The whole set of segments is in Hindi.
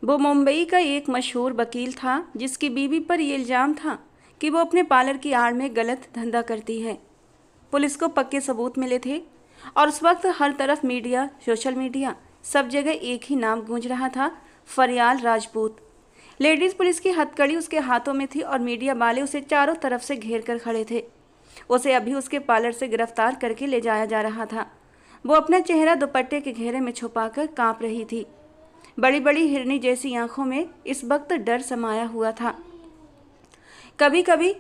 वो मुंबई का एक मशहूर वकील था जिसकी बीवी पर ये इल्ज़ाम था कि वो अपने पार्लर की आड़ में गलत धंधा करती है। पुलिस को पक्के सबूत मिले थे और उस वक्त हर तरफ मीडिया, सोशल मीडिया, सब जगह एक ही नाम गूंज रहा था, फरियाल राजपूत। लेडीज़ पुलिस की हथकड़ी उसके हाथों में थी और मीडिया वाले उसे चारों तरफ से घेर कर खड़े थे। उसे अभी उसके पार्लर से गिरफ्तार करके ले जाया जा रहा था। वो अपना चेहरा दुपट्टे के घेरे में छुपाकर कांप रही थी। बड़ी बड़ी हिरनी जैसी आंखों में इस वक्त डर समाया हुआ था। कभी कभी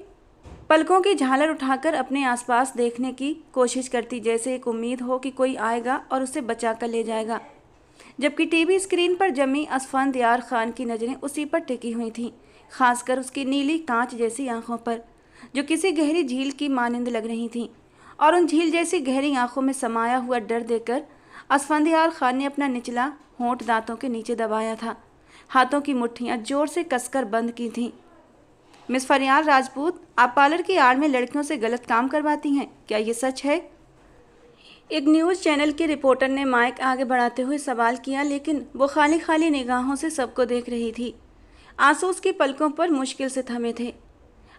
पलकों की झालर उठाकर अपने आसपास देखने की कोशिश करती, जैसे एक उम्मीद हो कि कोई आएगा और उसे बचा कर ले जाएगा। जबकि टीवी स्क्रीन पर जमी असफंदयार खान की नज़रें उसी पर टिकी हुई थीं, खासकर उसकी नीली कांच जैसी आंखों पर, जो किसी गहरी झील की मानिंद लग रही थीं। और उन झील जैसी गहरी आंखों में समाया हुआ डर देखकर असफंदयार खान ने अपना निचला होंठ दांतों के नीचे दबाया था। हाथों की मुट्ठियां जोर से कसकर बंद की थीं। मिस फरियाल राजपूत, आप पार्लर की आड़ में लड़कियों से गलत काम करवाती हैं, क्या ये सच है? एक न्यूज़ चैनल के रिपोर्टर ने माइक आगे बढ़ाते हुए सवाल किया, लेकिन वो खाली खाली निगाहों से सबको देख रही थी। आंसू उसकी पलकों पर मुश्किल से थमे थे।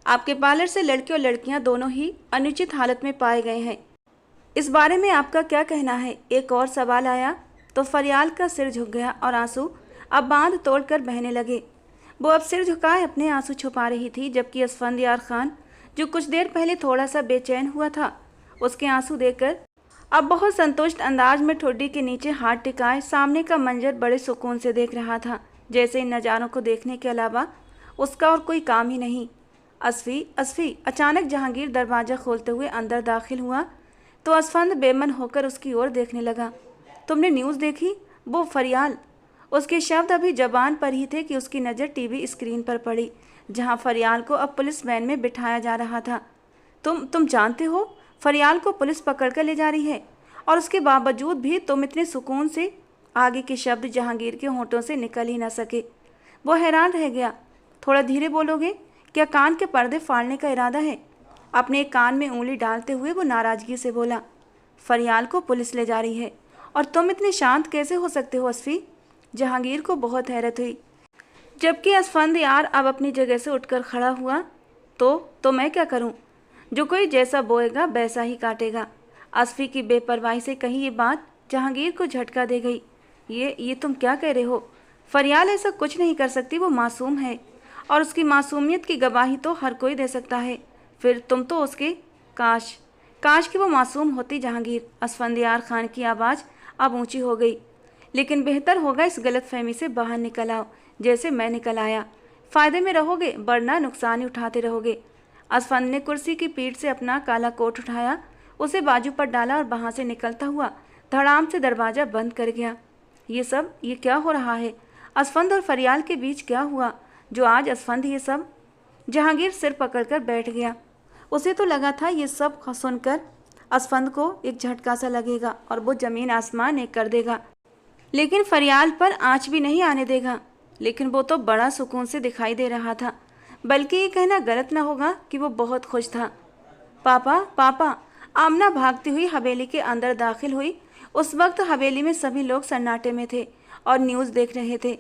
आपके पार्लर से लड़के और लड़कियां दोनों ही अनुचित हालत में पाए गए हैं, इस बारे में आपका क्या कहना है? एक और सवाल आया तो फरियाल का सिर झुक गया और आंसू अब बांध तोड़कर बहने लगे। वो अब सिर झुकाए अपने आंसू छुपा रही थी, जबकि असफंदयार खान, जो कुछ देर पहले थोड़ा सा बेचैन हुआ था, उसके आंसू देखकर अब बहुत संतुष्ट अंदाज में ठुड्डी के नीचे हाथ टिकाए सामने का मंजर बड़े सुकून से देख रहा था, जैसे इन नज़ारों को देखने के अलावा उसका और कोई काम ही नहीं। असफी, असफी, अचानक जहांगीर दरवाज़ा खोलते हुए अंदर दाखिल हुआ तो असफंद बेमन होकर उसकी ओर देखने लगा। तुमने न्यूज़ देखी? वो फरियाल। उसके शब्द अभी जबान पर ही थे कि उसकी नज़र टीवी स्क्रीन पर पड़ी, जहां फरियाल को अब पुलिस वैन में बिठाया जा रहा था। तुम जानते हो, फरियाल को पुलिस पकड़ कर ले जा रही है, और उसके बावजूद भी तुम इतने सुकून से? आगे के शब्द जहांगीर के होंठों से निकल ही न सके। वो हैरान रह गया। थोड़ा धीरे बोलोगे? क्या कान के पर्दे फाड़ने का इरादा है? अपने एक कान में उंगली डालते हुए वो नाराज़गी से बोला। फरियाल को पुलिस ले जा रही है और तुम इतने शांत कैसे हो सकते हो असफी? जहांगीर को बहुत हैरत हुई, जबकि असफंदयार अब अपनी जगह से उठकर खड़ा हुआ। तो मैं क्या करूं? जो कोई जैसा बोएगा वैसा ही काटेगा। असफी की बेपरवाही से कही ये बात जहांगीर को झटका दे गई। ये तुम क्या कह रहे हो? फरियाल ऐसा कुछ नहीं कर सकती, वो मासूम है और उसकी मासूमियत की गवाही तो हर कोई दे सकता है। फिर तुम तो उसके काश काश कि वो मासूम होती जहांगीर। असफंदयार खान की आवाज़ अब ऊंची हो गई। लेकिन बेहतर होगा इस गलतफहमी से बाहर निकल आओ, जैसे मैं निकल आया। फ़ायदे में रहोगे वरना नुकसान ही उठाते रहोगे। असफंद ने कुर्सी की पीठ से अपना काला कोट उठाया, उसे बाजू पर डाला और वहाँ से निकलता हुआ धड़ाम से दरवाज़ा बंद कर गया। ये क्या हो रहा है? असफंद और फरियाल के बीच क्या हुआ जो आज असफंद ये सब? जहांगीर सिर पकड़कर बैठ गया। उसे तो लगा था ये सब सुनकर असफंद को एक झटका सा लगेगा और वो ज़मीन आसमान एक कर देगा, लेकिन फरियाल पर आँच भी नहीं आने देगा। लेकिन वो तो बड़ा सुकून से दिखाई दे रहा था, बल्कि ये कहना गलत न होगा कि वो बहुत खुश था। पापा, पापा! आमना भागती हुई हवेली के अंदर दाखिल हुई। उस वक्त हवेली में सभी लोग सन्नाटे में थे और न्यूज़ देख रहे थे।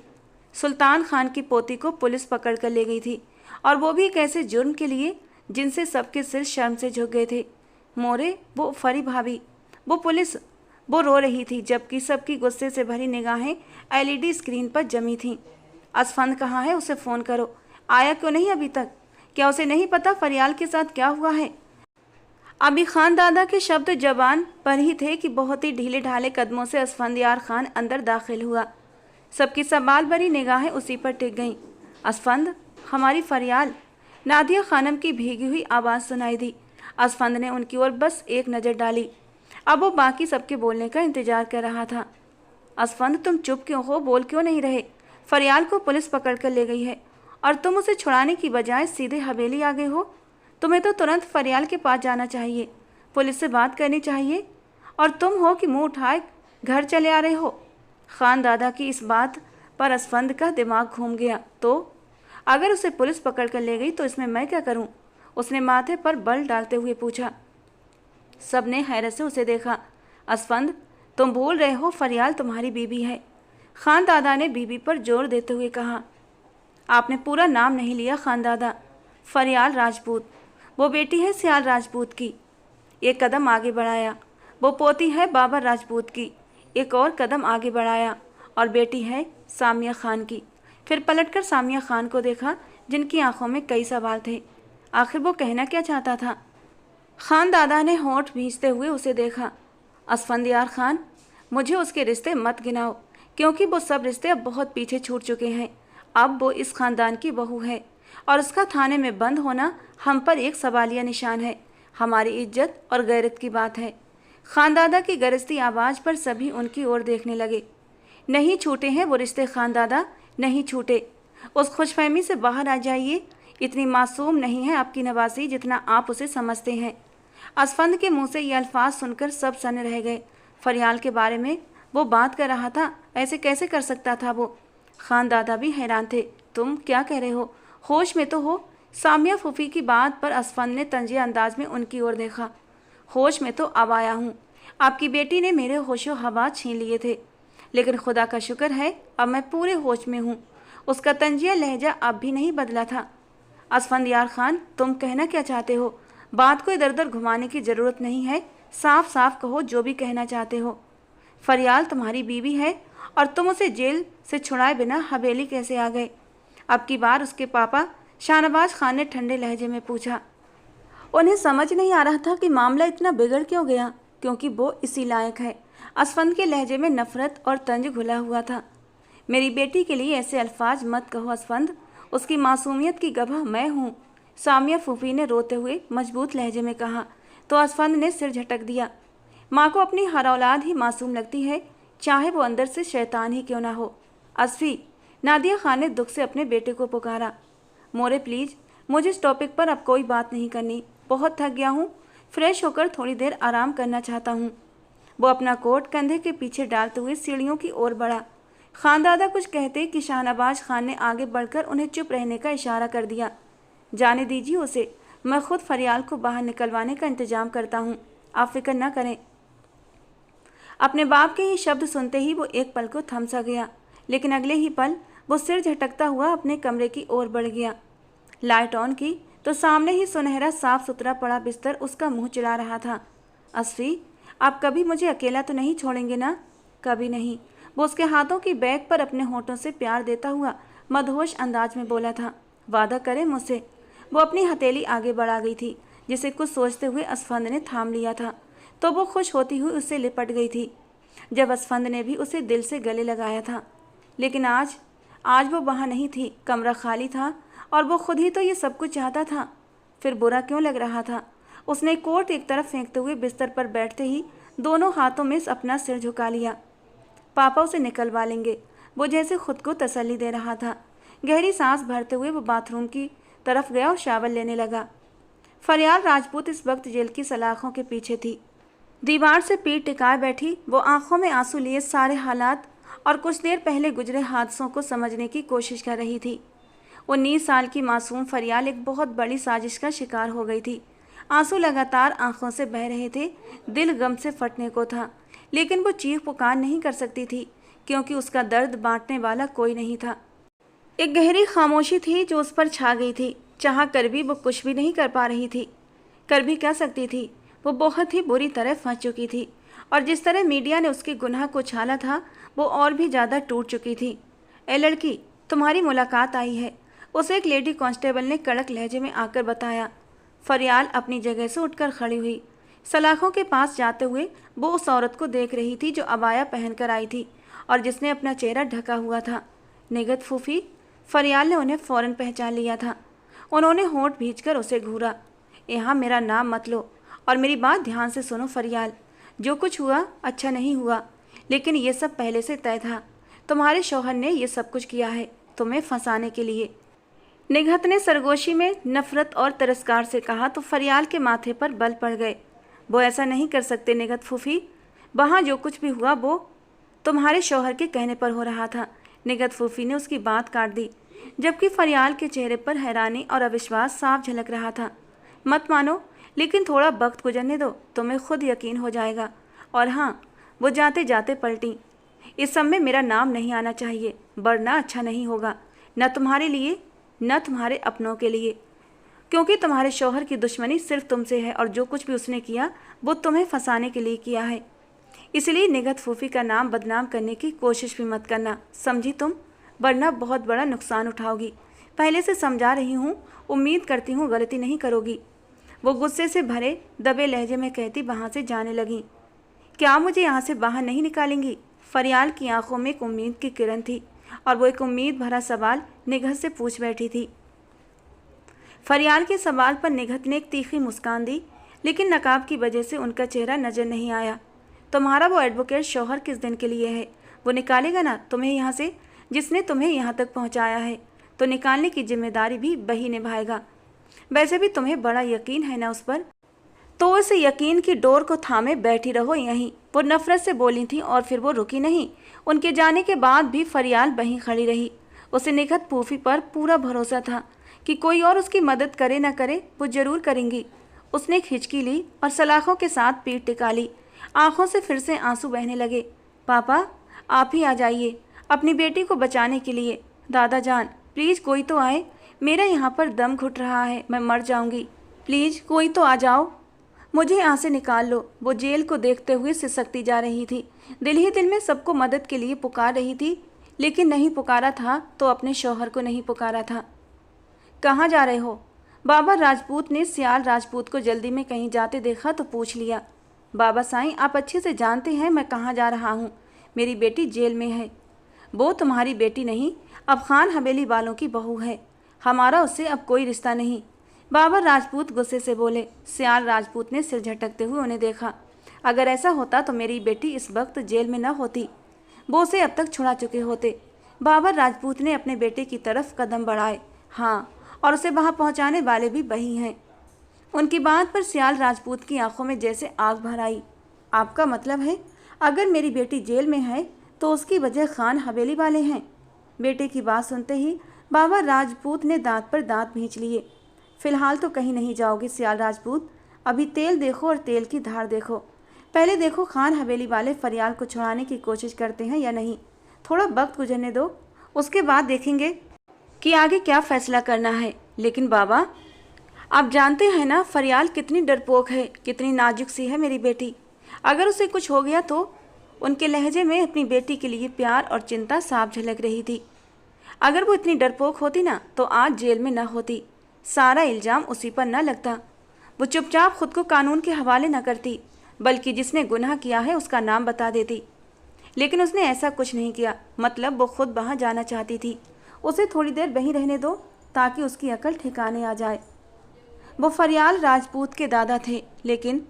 सुल्तान खान की पोती को पुलिस पकड़ कर ले गई थी, और वो भी एक ऐसे जुर्म के लिए जिनसे सबके सिर शर्म से झुक गए थे। मोरे, वो फरी भाभी, वो पुलिस, वो रो रही थी, जबकि सबकी गुस्से से भरी निगाहें एलईडी स्क्रीन पर जमी थीं। असफंद कहाँ है? उसे फ़ोन करो। आया क्यों नहीं अभी तक? क्या उसे नहीं पता फरियाल के साथ क्या हुआ है? अभी खान दादा के शब्द जबान पर ही थे कि बहुत ही ढीले ढाले कदमों से असफंदयार खान अंदर दाखिल हुआ। सबकी सवाल भरी निगाहें उसी पर टिक गईं। असफंद, हमारी फरियाल! नादिया खानम की भीगी हुई आवाज़ सुनाई दी। असफंद ने उनकी ओर बस एक नज़र डाली। अब वो बाकी सबके बोलने का इंतजार कर रहा था। असफंद, तुम चुप क्यों हो? बोल क्यों नहीं रहे? फरियाल को पुलिस पकड़ कर ले गई है और तुम उसे छुड़ाने की बजाय सीधे हवेली आ गए हो। तुम्हें तो तुरंत फरियाल के पास जाना चाहिए, पुलिस से बात करनी चाहिए, और तुम हो कि मुंह उठाए घर चले आ रहे हो। खान दादा की इस बात पर असफंद का दिमाग घूम गया। तो अगर उसे पुलिस पकड़ कर ले गई तो इसमें मैं क्या करूं? उसने माथे पर बल डालते हुए पूछा। सबने हैरत से उसे देखा। असफंद, तुम भूल रहे हो फरियाल तुम्हारी बीबी है। खानदादा ने बीबी पर जोर देते हुए कहा। आपने पूरा नाम नहीं लिया खानदादा। फरियाल राजपूत, वो बेटी है सियाल राजपूत की। एक कदम आगे बढ़ाया। वो पोती है बाबर राजपूत की। एक और कदम आगे बढ़ाया, और बेटी है सामिया खान की। फिर पलटकर सामिया खान को देखा, जिनकी आंखों में कई सवाल थे। आखिर वो कहना क्या चाहता था? खानदादा ने होंठ भींचते हुए उसे देखा। असफंदियार खान, मुझे उसके रिश्ते मत गिनाओ, क्योंकि वो सब रिश्ते अब बहुत पीछे छूट चुके हैं। अब वो इस खानदान की बहू है, और उसका थाने में बंद होना हम पर एक सवालिया निशान है। हमारी इज्जत और गैरत की बात है। खानदादा की गरजती आवाज़ पर सभी उनकी ओर देखने लगे। नहीं छूटे हैं वो रिश्ते खानदादा, नहीं छूटे। उस खुशफहमी से बाहर आ जाइए। इतनी मासूम नहीं है आपकी नवासी जितना आप उसे समझते हैं। असफंद के मुंह से ये अल्फाज सुनकर सब सन्न रह गए। फरियाल के बारे में वो बात कर रहा था, ऐसे कैसे कर सकता था वो? खानदादा भी हैरान थे। तुम क्या कह रहे हो? होश में तो हो? सामिया फूफी की बात पर असफंद ने तंजिए अंदाज में उनकी ओर देखा। होश में तो अब आया हूँ। आपकी बेटी ने मेरे होशो हवा छीन लिए थे, लेकिन खुदा का शुक्र है अब मैं पूरे होश में हूँ। उसका तंजिया लहजा अब भी नहीं बदला था। असफंदियार खान, तुम कहना क्या चाहते हो? बात को इधर उधर घुमाने की ज़रूरत नहीं है। साफ साफ कहो जो भी कहना चाहते हो। फरियाल तुम्हारी बीवी है, और तुम उसे जेल से छुड़ाए बिना हवेली कैसे आ गए? अब की बार उसके पापा शाहनवाज खान ने ठंडे लहजे में पूछा। उन्हें समझ नहीं आ रहा था कि मामला इतना बिगड़ क्यों गया, क्योंकि वो इसी लायक है। असफंद के लहजे में नफरत और तंज घुला हुआ था। मेरी बेटी के लिए ऐसे अल्फाज मत कहो असफंद, उसकी मासूमियत की गवाह मैं हूँ। सामिया फूफी ने रोते हुए मजबूत लहजे में कहा, तो असफंद ने सिर झटक दिया। माँ को अपनी हर औलाद ही मासूम लगती है, चाहे वो अंदर से शैतान ही क्यों ना हो। असफी, नादिया खान ने दुख से अपने बेटे को पुकारा। मोरे प्लीज़, मुझे इस टॉपिक पर अब कोई बात नहीं करनी। बहुत थक गया हूँ। फ्रेश होकर थोड़ी देर आराम करना चाहता हूँ। वो अपना कोट कंधे के पीछे डालते हुए सीढ़ियों की ओर बढ़ा। खानदादा कुछ कहते कि शाहनवाज खान ने आगे बढ़कर उन्हें चुप रहने का इशारा कर दिया। जाने दीजिए उसे, मैं खुद फरियाल को बाहर निकलवाने का इंतजाम करता हूँ, आप फिक्र न करें। अपने बाप के ये शब्द सुनते ही वो एक पल को थम सा गया, लेकिन अगले ही पल वो सिर झटकता हुआ अपने कमरे की ओर बढ़ गया। लाइट ऑन की तो सामने ही सुनहरा साफ सुथरा पड़ा बिस्तर उसका मुंह चिढ़ा रहा था। असफी, आप कभी मुझे अकेला तो नहीं छोड़ेंगे ना? कभी नहीं, वो उसके हाथों की बैग पर अपने होठों से प्यार देता हुआ मदहोश अंदाज में बोला था। वादा करें मुझसे। वो अपनी हथेली आगे बढ़ा गई थी, जिसे कुछ सोचते हुए असफंद ने थाम लिया था, तो वो खुश होती हुई उससे लिपट गई थी, जब असफंद ने भी उसे दिल से गले लगाया था। लेकिन आज वो वहाँ नहीं थी। कमरा खाली था, और वो खुद ही तो ये सब कुछ चाहता था। फिर बुरा क्यों लग रहा था? उसने कोट एक तरफ फेंकते हुए बिस्तर पर बैठते ही दोनों हाथों में अपना सिर झुका लिया। पापा उसे निकलवा लेंगे, वो जैसे खुद को तसल्ली दे रहा था। गहरी सांस भरते हुए वो बाथरूम की तरफ गया और शावर लेने लगा। फरियाल राजपूत इस वक्त जेल की सलाखों के पीछे थी। दीवार से पीठ टिकाए बैठी वो आंखों में आंसू लिए सारे हालात और कुछ देर पहले गुजरे हादसों को समझने की कोशिश कर रही थी। 19 साल की मासूम फरियाल एक बहुत बड़ी साजिश का शिकार हो गई थी। आंसू लगातार आंखों से बह रहे थे। दिल गम से फटने को था, लेकिन वो चीख पुकार नहीं कर सकती थी, क्योंकि उसका दर्द बांटने वाला कोई नहीं था। एक गहरी खामोशी थी जो उस पर छा गई थी। चाह कर भी वो कुछ भी नहीं कर पा रही थी। कर भी क्या सकती थी? वो बहुत ही बुरी तरह फंस चुकी थी, और जिस तरह मीडिया ने उसके गुनाह को छाला था, वो और भी ज़्यादा टूट चुकी थी। ए लड़की, तुम्हारी मुलाकात आई है, उसे एक लेडी कांस्टेबल ने कड़क लहजे में आकर बताया। फरियाल अपनी जगह से उठकर खड़ी हुई। सलाखों के पास जाते हुए वो उस औरत को देख रही थी जो अबाया पहनकर आई थी और जिसने अपना चेहरा ढका हुआ था। निगत फूफी, फरियाल ने उन्हें फ़ौरन पहचान लिया था। उन्होंने होंठ भींचकर उसे घूरा। यहाँ मेरा नाम मत लो, और मेरी बात ध्यान से सुनो फरियाल। जो कुछ हुआ अच्छा नहीं हुआ, लेकिन ये सब पहले से तय था। तुम्हारे शौहर ने ये सब कुछ किया है तुम्हें फंसाने के लिए। निगहत ने सरगोशी में नफरत और तिरस्कार से कहा तो फरियाल के माथे पर बल पड़ गए। वो ऐसा नहीं कर सकते निगहत फूफी, वहाँ जो कुछ भी हुआ वो तुम्हारे शौहर के कहने पर हो रहा था। निगहत फूफी ने उसकी बात काट दी, जबकि फरियाल के चेहरे पर हैरानी और अविश्वास साफ झलक रहा था। मत मानो, लेकिन थोड़ा वक्त गुजरने दो, तुम्हें खुद यकीन हो जाएगा। और हाँ, वो जाते जाते पलटी। इस सब में मेरा नाम नहीं आना चाहिए, वरना अच्छा नहीं होगा, न तुम्हारे लिए न तुम्हारे अपनों के लिए, क्योंकि तुम्हारे शौहर की दुश्मनी सिर्फ तुमसे है और जो कुछ भी उसने किया वो तुम्हें फंसाने के लिए किया है। इसलिए निगहत फूफी का नाम बदनाम करने की कोशिश भी मत करना, समझी तुम, वरना बहुत बड़ा नुकसान उठाओगी। पहले से समझा रही हूँ, उम्मीद करती हूँ गलती नहीं करोगी। वो गुस्से से भरे दबे लहजे में कहती वहाँ से जाने लगी। क्या मुझे यहाँ से बाहर नहीं निकालेंगी? फरियाल की आंखों में एक उम्मीद की किरण थी और वो एक उम्मीद भरा सवाल निगहत से पूछ बैठी थी। फरियाल के सवाल पर निगहत ने एक तीखी मुस्कान दी, लेकिन नकाब की वजह से उनका चेहरा नजर नहीं आया। तुम्हारा वो एडवोकेट शौहर किस दिन के लिए है? वो निकालेगा ना तुम्हें यहाँ से, जिसने तुम्हें यहाँ तक पहुँचाया है, तो निकालने की जिम्मेदारी भी वही निभाएगा। वैसे भी तुम्हें बड़ा यकीन है ना उस पर, तो उस यकीन की डोर को थामे बैठी रहो यहीं। वो नफरत से बोली थी और फिर वो रुकी नहीं। उनके जाने के बाद भी फरियाल वहीं खड़ी रही। उसे निगहत फूफी पर पूरा भरोसा था कि कोई और उसकी मदद करे न करे वो जरूर करेंगी। उसने एक हिचकी ली और सलाखों के साथ पीठ टिका ली। आंखों से फिर से आंसू बहने लगे। पापा, आप ही आ जाइए अपनी बेटी को बचाने के लिए। दादा जान, प्लीज़ कोई तो आए, मेरा यहाँ पर दम घुट रहा है, मैं मर जाऊँगी। प्लीज़ कोई तो आ जाओ, मुझे यहाँ से निकाल लो। वो जेल को देखते हुए सिसकती जा रही थी। दिल ही दिल में सबको मदद के लिए पुकार रही थी, लेकिन नहीं पुकारा था तो अपने शौहर को नहीं पुकारा था। कहाँ जा रहे हो? बाबा राजपूत ने सियाल राजपूत को जल्दी में कहीं जाते देखा तो पूछ लिया। बाबा साईं, आप अच्छे से जानते हैं मैं कहाँ जा रहा हूँ। मेरी बेटी जेल में है। वो तुम्हारी बेटी नहीं, अब खान हवेली वालों की बहू है। हमारा उससे अब कोई रिश्ता नहीं। बाबा राजपूत गुस्से से बोले। सियाल राजपूत ने सिर झटकते हुए उन्हें देखा। अगर ऐसा होता तो मेरी बेटी इस वक्त जेल में न होती, वो उसे अब तक छुड़ा चुके होते। बाबा राजपूत ने अपने बेटे की तरफ कदम बढ़ाए। हाँ, और उसे वहाँ पहुँचाने वाले भी वही हैं। उनकी बात पर सियाल राजपूत की आंखों में जैसे आग भर आई। आपका मतलब है अगर मेरी बेटी जेल में है तो उसकी वजह खान हवेली वाले हैं? बेटे की बात सुनते ही बाबा राजपूत ने दांत पर दांत भींच लिए। फिलहाल तो कहीं नहीं जाओगे सियाल राजपूत, अभी तेल देखो और तेल की धार देखो। पहले देखो खान हवेली वाले फरियाल को छुड़ाने की कोशिश करते हैं या नहीं। थोड़ा वक्त गुजरने दो, उसके बाद देखेंगे कि आगे क्या फैसला करना है। लेकिन बाबा, आप जानते हैं ना फरियाल कितनी डरपोक है, कितनी नाजुक सी है मेरी बेटी। अगर उसे कुछ हो गया तो? उनके लहजे में अपनी बेटी के लिए प्यार और चिंता साफ झलक रही थी। अगर वो इतनी डरपोक होती ना तो आज जेल में न होती, सारा इल्ज़ाम उसी पर न लगता। वो चुपचाप खुद को कानून के हवाले न करती, बल्कि जिसने गुनाह किया है उसका नाम बता देती। लेकिन उसने ऐसा कुछ नहीं किया। मतलब वो खुद वहाँ जाना चाहती थी। उसे थोड़ी देर वहीं रहने दो ताकि उसकी अकल ठिकाने आ जाए। वो फरियाल राजपूत के दादा थे, लेकिन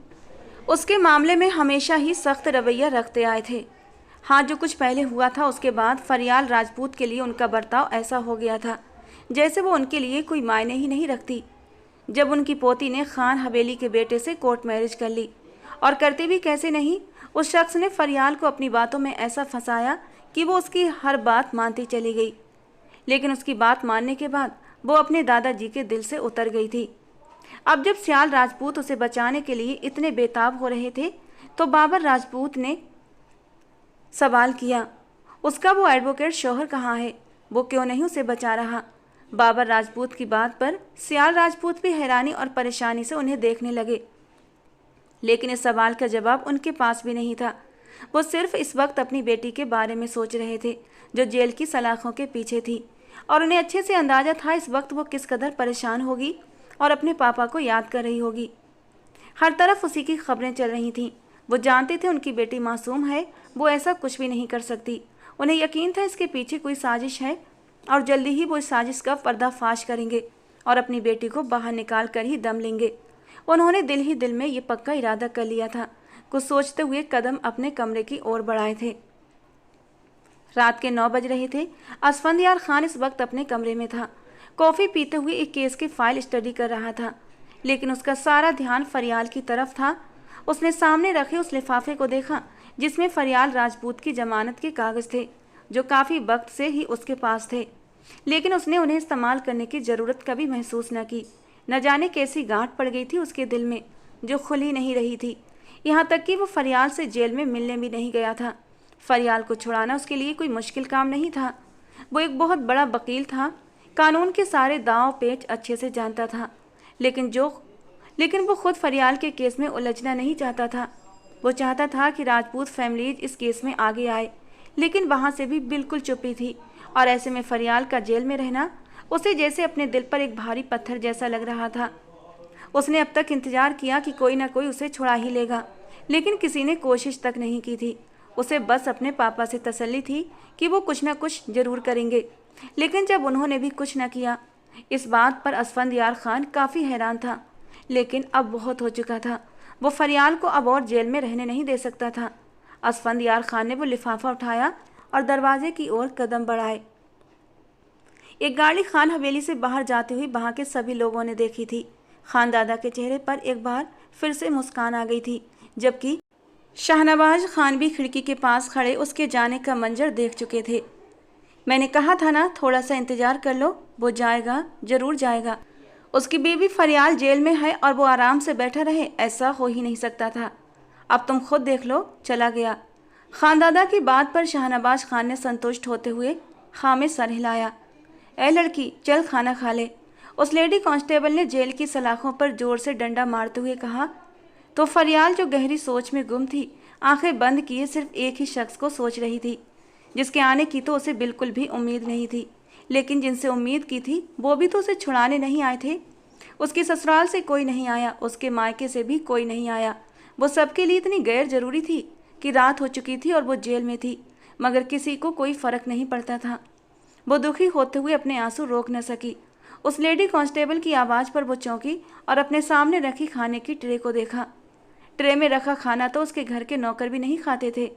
उसके मामले में हमेशा ही सख्त रवैया रखते आए थे। हाँ, जो कुछ पहले हुआ था उसके बाद फरियाल राजपूत के लिए उनका बर्ताव ऐसा हो गया था जैसे वो उनके लिए कोई मायने ही नहीं रखती। जब उनकी पोती ने खान हवेली के बेटे से कोर्ट मैरिज कर ली, और करते भी कैसे नहीं, उस शख्स ने फरियाल को अपनी बातों में ऐसा फंसाया कि वो उसकी हर बात मानती चली गई। लेकिन उसकी बात मानने के बाद वो अपने दादाजी के दिल से उतर गई थी। अब जब सियाल राजपूत उसे बचाने के लिए इतने बेताब हो रहे थे तो बाबर राजपूत ने सवाल किया, उसका वो एडवोकेट शौहर कहाँ है? वो क्यों नहीं उसे बचा रहा? बाबर राजपूत की बात पर सियाल राजपूत भी हैरानी और परेशानी से उन्हें देखने लगे। लेकिन इस सवाल का जवाब उनके पास भी नहीं था। वो सिर्फ इस वक्त अपनी बेटी के बारे में सोच रहे थे जो जेल की सलाखों के पीछे थी, और उन्हें अच्छे से अंदाजा था इस वक्त वो किस कदर परेशान होगी और अपने पापा को याद कर रही होगी। हर तरफ उसी की खबरें चल रही थीं। वो जानते थे उनकी बेटी मासूम है, वो ऐसा कुछ भी नहीं कर सकती। उन्हें यकीन था इसके पीछे कोई साजिश है और जल्दी ही वो इस साजिश का पर्दाफाश करेंगे और अपनी बेटी को बाहर निकाल कर ही दम लेंगे। उन्होंने दिल ही दिल में ये पक्का इरादा कर लिया था। कुछ सोचते हुए कदम अपने कमरे की ओर बढ़ाए थे। रात के 9 बज रहे थे। असफंदियार खान इस वक्त अपने कमरे में था। कॉफ़ी पीते हुए एक केस की फाइल स्टडी कर रहा था, लेकिन उसका सारा ध्यान फरियाल की तरफ था। उसने सामने रखे उस लिफाफे को देखा जिसमें फरियाल राजपूत की जमानत के कागज़ थे, जो काफ़ी वक्त से ही उसके पास थे, लेकिन उसने उन्हें इस्तेमाल करने की ज़रूरत कभी महसूस न की। न जाने कैसी गांठ पड़ गई थी उसके दिल में जो खुल ही नहीं रही थी। यहाँ तक कि वो फरियाल से जेल में मिलने भी नहीं गया था। फरियाल को छुड़ाना उसके लिए कोई मुश्किल काम नहीं था। वो एक बहुत बड़ा वकील था, कानून के सारे दांव पेच अच्छे से जानता था, लेकिन वो खुद फरियाल के केस में उलझना नहीं चाहता था। वो चाहता था कि राजपूत फैमिलीज इस केस में आगे आए, लेकिन वहाँ से भी बिल्कुल चुप्पी थी। और ऐसे में फरियाल का जेल में रहना उसे जैसे अपने दिल पर एक भारी पत्थर जैसा लग रहा था। उसने अब तक इंतजार किया कि कोई ना कोई उसे छुड़ा ही लेगा, लेकिन किसी ने कोशिश तक नहीं की थी। उसे बस अपने पापा से तसल्ली थी कि वो कुछ ना कुछ जरूर करेंगे, लेकिन जब उन्होंने भी कुछ न किया, इस बात पर असफंदयार खान काफ़ी हैरान था। लेकिन अब बहुत हो चुका था। वो फरियाल को अब और जेल में रहने नहीं दे सकता था। असफंदयार खान ने वो लिफाफा उठाया और दरवाजे की ओर कदम बढ़ाए। एक गाड़ी खान हवेली से बाहर जाती हुई वहाँ के सभी लोगों ने देखी थी। खानदादा के चेहरे पर एक बार फिर से मुस्कान आ गई थी, जबकि शाहनवाज खान भी खिड़की के पास खड़े उसके जाने का मंजर देख चुके थे। मैंने कहा था ना, थोड़ा सा इंतजार कर लो, वो जाएगा, जरूर जाएगा। उसकी बीवी फरियाल जेल में है और वो आराम से बैठा रहे, ऐसा हो ही नहीं सकता था। अब तुम खुद देख लो, चला गया। खानदादा की बात पर शाहनवाज खान ने संतुष्ट होते हुए हाँ में सर हिलाया। ए लड़की, चल खाना खा ले, उस लेडी कांस्टेबल ने जेल की सलाखों पर जोर से डंडा मारते हुए कहा। तो फरियाल, जो गहरी सोच में गुम थी, आंखें बंद किए सिर्फ एक ही शख्स को सोच रही थी, जिसके आने की तो उसे बिल्कुल भी उम्मीद नहीं थी, लेकिन जिनसे उम्मीद की थी वो भी तो उसे छुड़ाने नहीं आए थे। उसके ससुराल से कोई नहीं आया, उसके मायके से भी कोई नहीं आया। वो सबके लिए इतनी गैर जरूरी थी कि रात हो चुकी थी और वो जेल में थी, मगर किसी को कोई फर्क नहीं पड़ता था। वो दुखी होते हुए अपने आंसू रोक न सकी। उस लेडी कांस्टेबल की आवाज़ पर वो चौंकी और अपने सामने रखी खाने की ट्रे को देखा। ट्रे में रखा खाना तो उसके घर के नौकर भी नहीं खाते थे।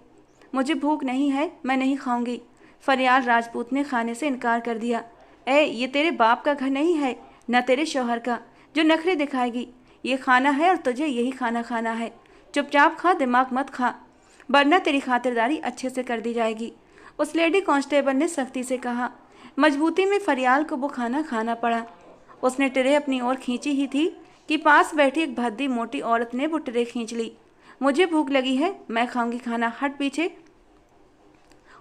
मुझे भूख नहीं है, मैं नहीं खाऊंगी, फरियाल राजपूत ने खाने से इनकार कर दिया। ये तेरे बाप का घर नहीं है, न तेरे शौहर का, जो नखरे दिखाएगी। ये खाना है और तुझे यही खाना खाना है। चुपचाप खा, दिमाग मत खा, वरना तेरी खातिरदारी अच्छे से कर दी जाएगी, उस लेडी कांस्टेबल ने सख्ती से कहा। मजबूती में फरियाल को वो खाना खाना पड़ा। उसने ट्रे अपनी ओर खींची ही थी कि पास बैठी एक भद्दी मोटी औरत ने वो ट्रे खींच ली। मुझे भूख लगी है, मैं खाऊंगी खाना, हट पीछे।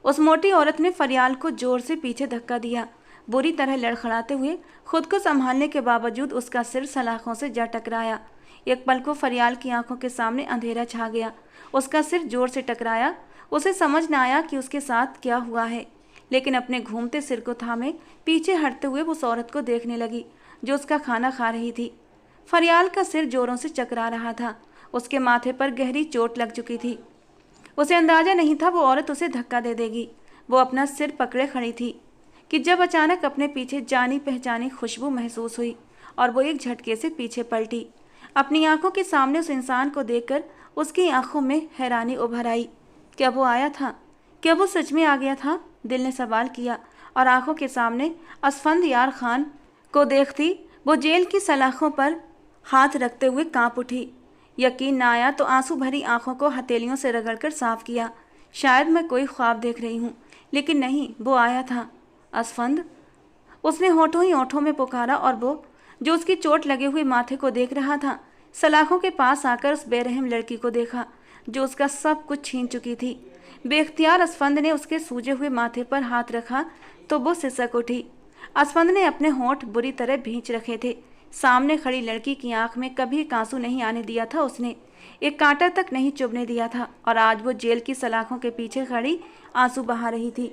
उस मोटी औरत ने फरियाल को जोर से पीछे धक्का दिया। बुरी तरह लड़खड़ाते हुए खुद को संभालने के बावजूद उसका सिर सलाखों से जा टकराया। एक पल को फरियाल की आंखों के सामने अंधेरा छा गया। उसका सिर जोर से टकराया। उसे समझ न आया कि उसके साथ क्या हुआ है, लेकिन अपने घूमते सिर को थामे पीछे हटते हुए उस औरत को देखने लगी जो उसका खाना खा रही थी। फरियाल का सिर जोरों से चकरा रहा था। उसके माथे पर गहरी चोट लग चुकी थी। उसे अंदाजा नहीं था वो औरत उसे धक्का दे देगी। वो अपना सिर पकड़े खड़ी थी कि जब अचानक अपने पीछे जानी पहचानी खुशबू महसूस हुई और वो एक झटके से पीछे पलटी। अपनी आंखों के सामने उस इंसान को देखकर उसकी आंखों में हैरानी उभर आई। क्या वो आया था? क्या वो सच में आ गया था? दिल ने सवाल किया और आंखों के सामने असफंदयार खान को देखती वो जेल की सलाखों पर हाथ रखते हुए कांप उठी। यकीन न आया तो आंसू भरी आंखों को हथेलियों से रगड़कर साफ किया। शायद मैं कोई ख्वाब देख रही हूँ, लेकिन नहीं, वो आया था। असफंद, उसने होठों ही होठों में पुकारा और वो जो उसकी चोट लगे हुए माथे को देख रहा था, सलाखों के पास आकर उस बेरहम लड़की को देखा जो उसका सब कुछ छीन चुकी थी। बेख्तियार असफंद ने उसके सूजे हुए माथे पर हाथ रखा तो वो सिसक उठी। असफंद ने अपने होंठ बुरी तरह भींच रखे थे। सामने खड़ी लड़की की आंख में कभी एक आंसू नहीं आने दिया था उसने, एक कांटा तक नहीं चुभने दिया था, और आज वो जेल की सलाखों के पीछे खड़ी आंसू बहा रही थी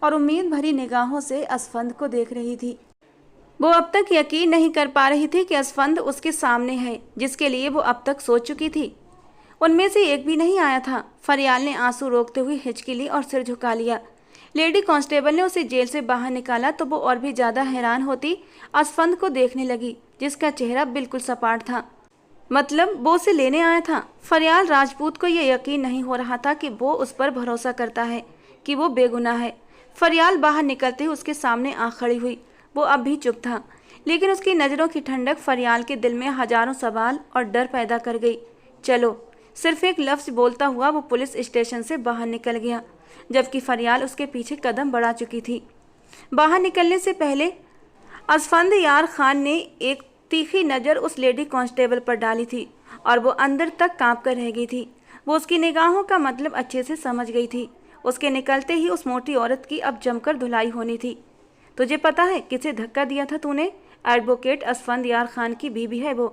और उम्मीद भरी निगाहों से असफंद को देख रही थी। वो अब तक यकीन नहीं कर पा रही थी कि असफंद उसके सामने है, जिसके लिए वो अब तक सोच चुकी थी। उनमें से एक भी नहीं आया था। फरियाल ने आंसू रोकते हुए हिचकी ली और सिर झुका लिया। लेडी कांस्टेबल ने उसे जेल से बाहर निकाला तो वो और भी ज़्यादा हैरान होती असफंद को देखने लगी, जिसका चेहरा बिल्कुल सपाट था। मतलब वो उसे लेने आया था। फरियाल राजपूत को यह यकीन नहीं हो रहा था कि वो उस पर भरोसा करता है, कि वो बेगुनाह है। फरियाल बाहर निकलते ही उसके सामने आ खड़ी हुई। वो अब भी चुप था, लेकिन उसकी नज़रों की ठंडक फरियाल के दिल में हजारों सवाल और डर पैदा कर गई। चलो, सिर्फ एक लफ्ज़ बोलता हुआ वो पुलिस स्टेशन से बाहर निकल गया, जबकि फरियाल उसके पीछे कदम बढ़ा चुकी थी। बाहर निकलने से पहले असफंदयार खान ने एक तीखी नज़र उस लेडी कांस्टेबल पर डाली थी और वो अंदर तक कांप कर रह गई थी। वो उसकी निगाहों का मतलब अच्छे से समझ गई थी। उसके निकलते ही उस मोटी औरत की अब जमकर धुलाई होनी थी। तुझे पता है किसे धक्का दिया था तूने? एडवोकेट असफंद यार खान की बीबी है वो।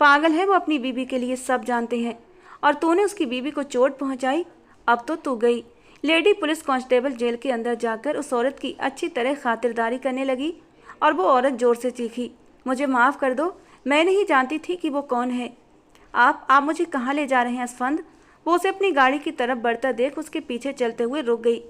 पागल है वो, अपनी बीबी के लिए सब जानते हैं। और तूने उसकी बीबी को चोट पहुंचाई। अब तो तू गई। लेडी पुलिस कांस्टेबल जेल के अंदर जाकर उस औरत की अच्छी तरह खातिरदारी करने लगी और वो औरत जोर से चीखी, मुझे माफ़ कर दो, मैं नहीं जानती थी कि वो कौन है। आप मुझे कहाँ ले जा रहे हैं असफंद? वो उसे अपनी गाड़ी की तरफ बढ़ता देख उसके पीछे चलते हुए रुक गई।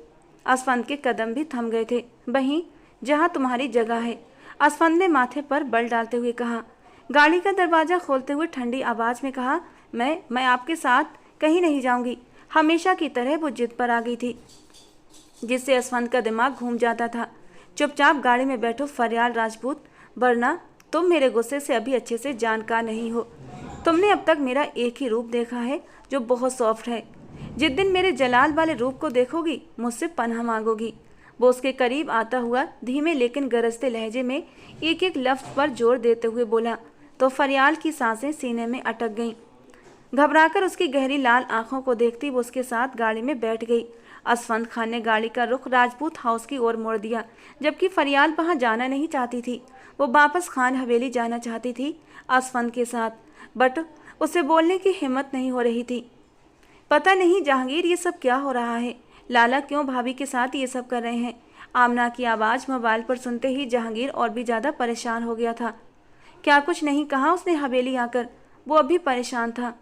असफंद के कदम भी थम गए थे। वहीं जहाँ तुम्हारी जगह है, असफंद ने माथे पर बल डालते हुए कहा। गाड़ी का दरवाज़ा खोलते हुए ठंडी आवाज़ में कहा, मैं आपके साथ कहीं नहीं जाऊंगी। हमेशा की तरह वो जिद पर आ गई थी, जिससे असफंद का दिमाग घूम जाता था। चुपचाप गाड़ी में बैठो फरियाल राजपूत, वरना तुम मेरे गुस्से से अभी अच्छे से जानकार नहीं हो। तुमने अब तक मेरा एक ही रूप देखा है जो बहुत सॉफ्ट है। जिस दिन मेरे जलाल वाले रूप को देखोगी मुझसे पनाह मांगोगी। वो उसके करीब आता हुआ धीमे लेकिन गरजते लहजे में एक एक लफ्ज पर जोर देते हुए बोला, तो फरियाल की सांसें सीने में अटक गईं। घबराकर उसकी गहरी लाल आंखों को देखती वो उसके साथ गाड़ी में बैठ गई। असफंद खान ने गाड़ी का रुख राजपूत हाउस की ओर मोड़ दिया, जबकि फरियाल वहां जाना नहीं चाहती थी। वो वापस खान हवेली जाना चाहती थी असफंद के साथ, बट उसे बोलने की हिम्मत नहीं हो रही थी। पता नहीं जहांगीर, ये सब क्या हो रहा है? लाला क्यों भाभी के साथ ये सब कर रहे हैं? आमना की आवाज़ मोबाइल पर सुनते ही जहांगीर और भी ज़्यादा परेशान हो गया था। क्या कुछ नहीं कहा उसने हवेली आकर? वो अभी परेशान था।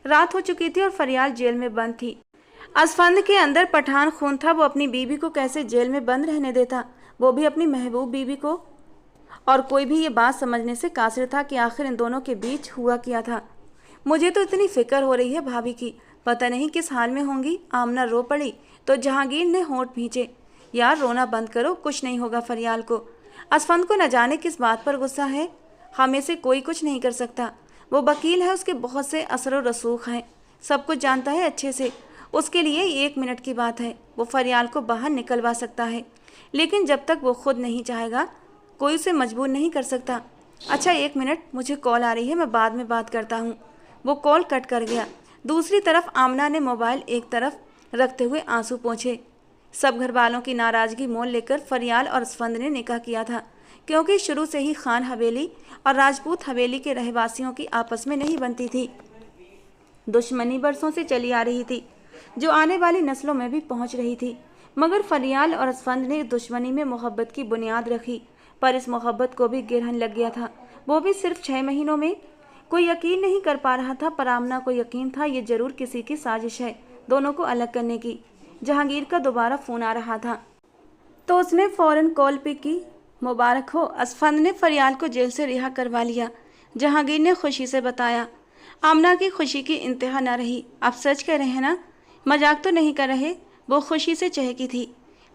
रात हो चुकी थी और फरियाल जेल में बंद थी। असफंद के अंदर पठान खून था। वो अपनी बीवी को कैसे जेल में बंद रहने देता, वो भी अपनी महबूब बीवी को? और कोई भी ये बात समझने से कासिर था कि आखिर इन दोनों के बीच हुआ क्या था। मुझे तो इतनी फिक्र हो रही है भाभी की, पता नहीं किस हाल में होंगी। आमना रो पड़ी तो जहांगीर ने होंठ भींचे। यार रोना बंद करो, कुछ नहीं होगा फरियाल को। असफंद को न जाने किस बात पर गुस्सा है। हमें से कोई कुछ नहीं कर सकता। वो वकील है, उसके बहुत से असर व रसूख हैं, सब कुछ जानता है अच्छे से। उसके लिए 1 मिनट की बात है, वो फरियाल को बाहर निकलवा सकता है। लेकिन जब तक वो खुद नहीं चाहेगा कोई उसे मजबूर नहीं कर सकता। अच्छा 1 मिनट, मुझे कॉल आ रही है, मैं बाद में बात करता हूँ। वो कॉल कट कर गया। दूसरी तरफ आमना ने मोबाइल एक तरफ रखते हुए आंसू पोंछे। सब घर वालों की नाराज़गी मोल लेकर फरियाल और असफंद ने निकाह किया था, क्योंकि शुरू से ही खान हवेली और राजपूत हवेली के रहवासियों की आपस में नहीं बनती थी। दुश्मनी बरसों से चली आ रही थी, जो आने वाली नस्लों में भी पहुंच रही थी। मगर फरियाल और असफंद ने दुश्मनी में मोहब्बत की बुनियाद रखी, पर इस मोहब्बत को भी गिरहन लग गया था, वो भी सिर्फ 6 महीनों में। कोई यकीन नहीं कर पा रहा था, पर आमना को यकीन था ये जरूर किसी की साजिश है दोनों को अलग करने की। जहांगीर का दोबारा फ़ोन आ रहा था तो उसने फ़ौरन कॉल पिक की। मुबारक हो, असफंद ने फरियाल को जेल से रिहा करवा लिया, जहांगीर ने खुशी से बताया। आमना की खुशी की इंतहा न रही। आप सच कह रहे हैं ना? मजाक तो नहीं कर रहे? वो खुशी से चहकी थी।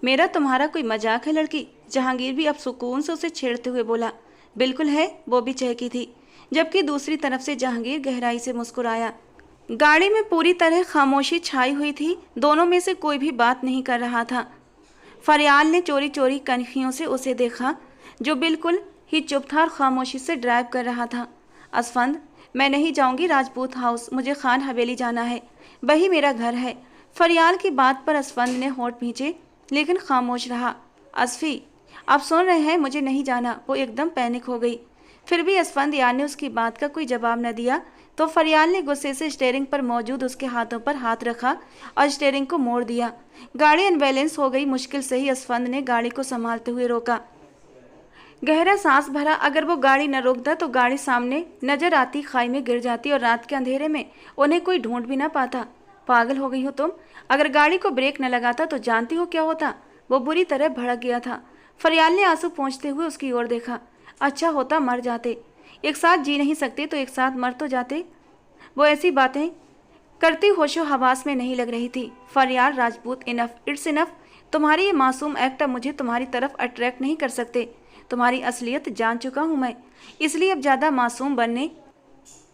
मेरा तुम्हारा कोई मजाक है लड़की? जहांगीर भी अब सुकून से उसे छेड़ते हुए बोला। बिल्कुल है, वो भी चहकी थी, जबकि दूसरी तरफ से जहांगीर गहराई से मुस्कुराया। गाड़ी में पूरी तरह खामोशी छाई हुई थी, दोनों में से कोई भी बात नहीं कर रहा था। फरियाल ने चोरी चोरी कनखियों से उसे देखा, जो बिल्कुल ही चुप था और खामोशी से ड्राइव कर रहा था। असफंद, मैं नहीं जाऊंगी राजपूत हाउस, मुझे खान हवेली जाना है, वही मेरा घर है। फरियाल की बात पर असफंद ने होंठ भींचे, लेकिन खामोश रहा। असफी, आप सुन रहे हैं, मुझे नहीं जाना। वो एकदम पैनिक हो गई। फिर भी असफंद यार ने उसकी बात का कोई जवाब न दिया, तो फरियाल ने गुस्से से स्टीयरिंग पर मौजूद उसके हाथों पर हाथ रखा और स्टीयरिंग को मोड़ दिया। गाड़ी अनबैलेंस हो गई। मुश्किल से ही असफंद ने गाड़ी को संभालते हुए रोका। गहरा सांस भरा। अगर वो गाड़ी न रोकता तो गाड़ी सामने नजर आती खाई में गिर जाती और रात के अंधेरे में उन्हें कोई ढूंढ भी ना पाता। पागल हो गई हो तुम? अगर गाड़ी को ब्रेक न लगाता तो जानती हो क्या होता? वो बुरी तरह भड़क गया था। फरियाल ने आंसू पोंछते हुए उसकी ओर देखा। अच्छा होता मर जाते, एक साथ जी नहीं सकते तो एक साथ मर तो जाते। वो ऐसी बातें करती होशो हवास में नहीं लग रही थी। फरियाल राजपूत, इनफ, इट्स इनफ। तुम्हारी ये मासूम एक्ट अब मुझे तुम्हारी तरफ अट्रैक्ट नहीं कर सकते। तुम्हारी असलियत जान चुका हूँ मैं, इसलिए अब ज़्यादा मासूम बनने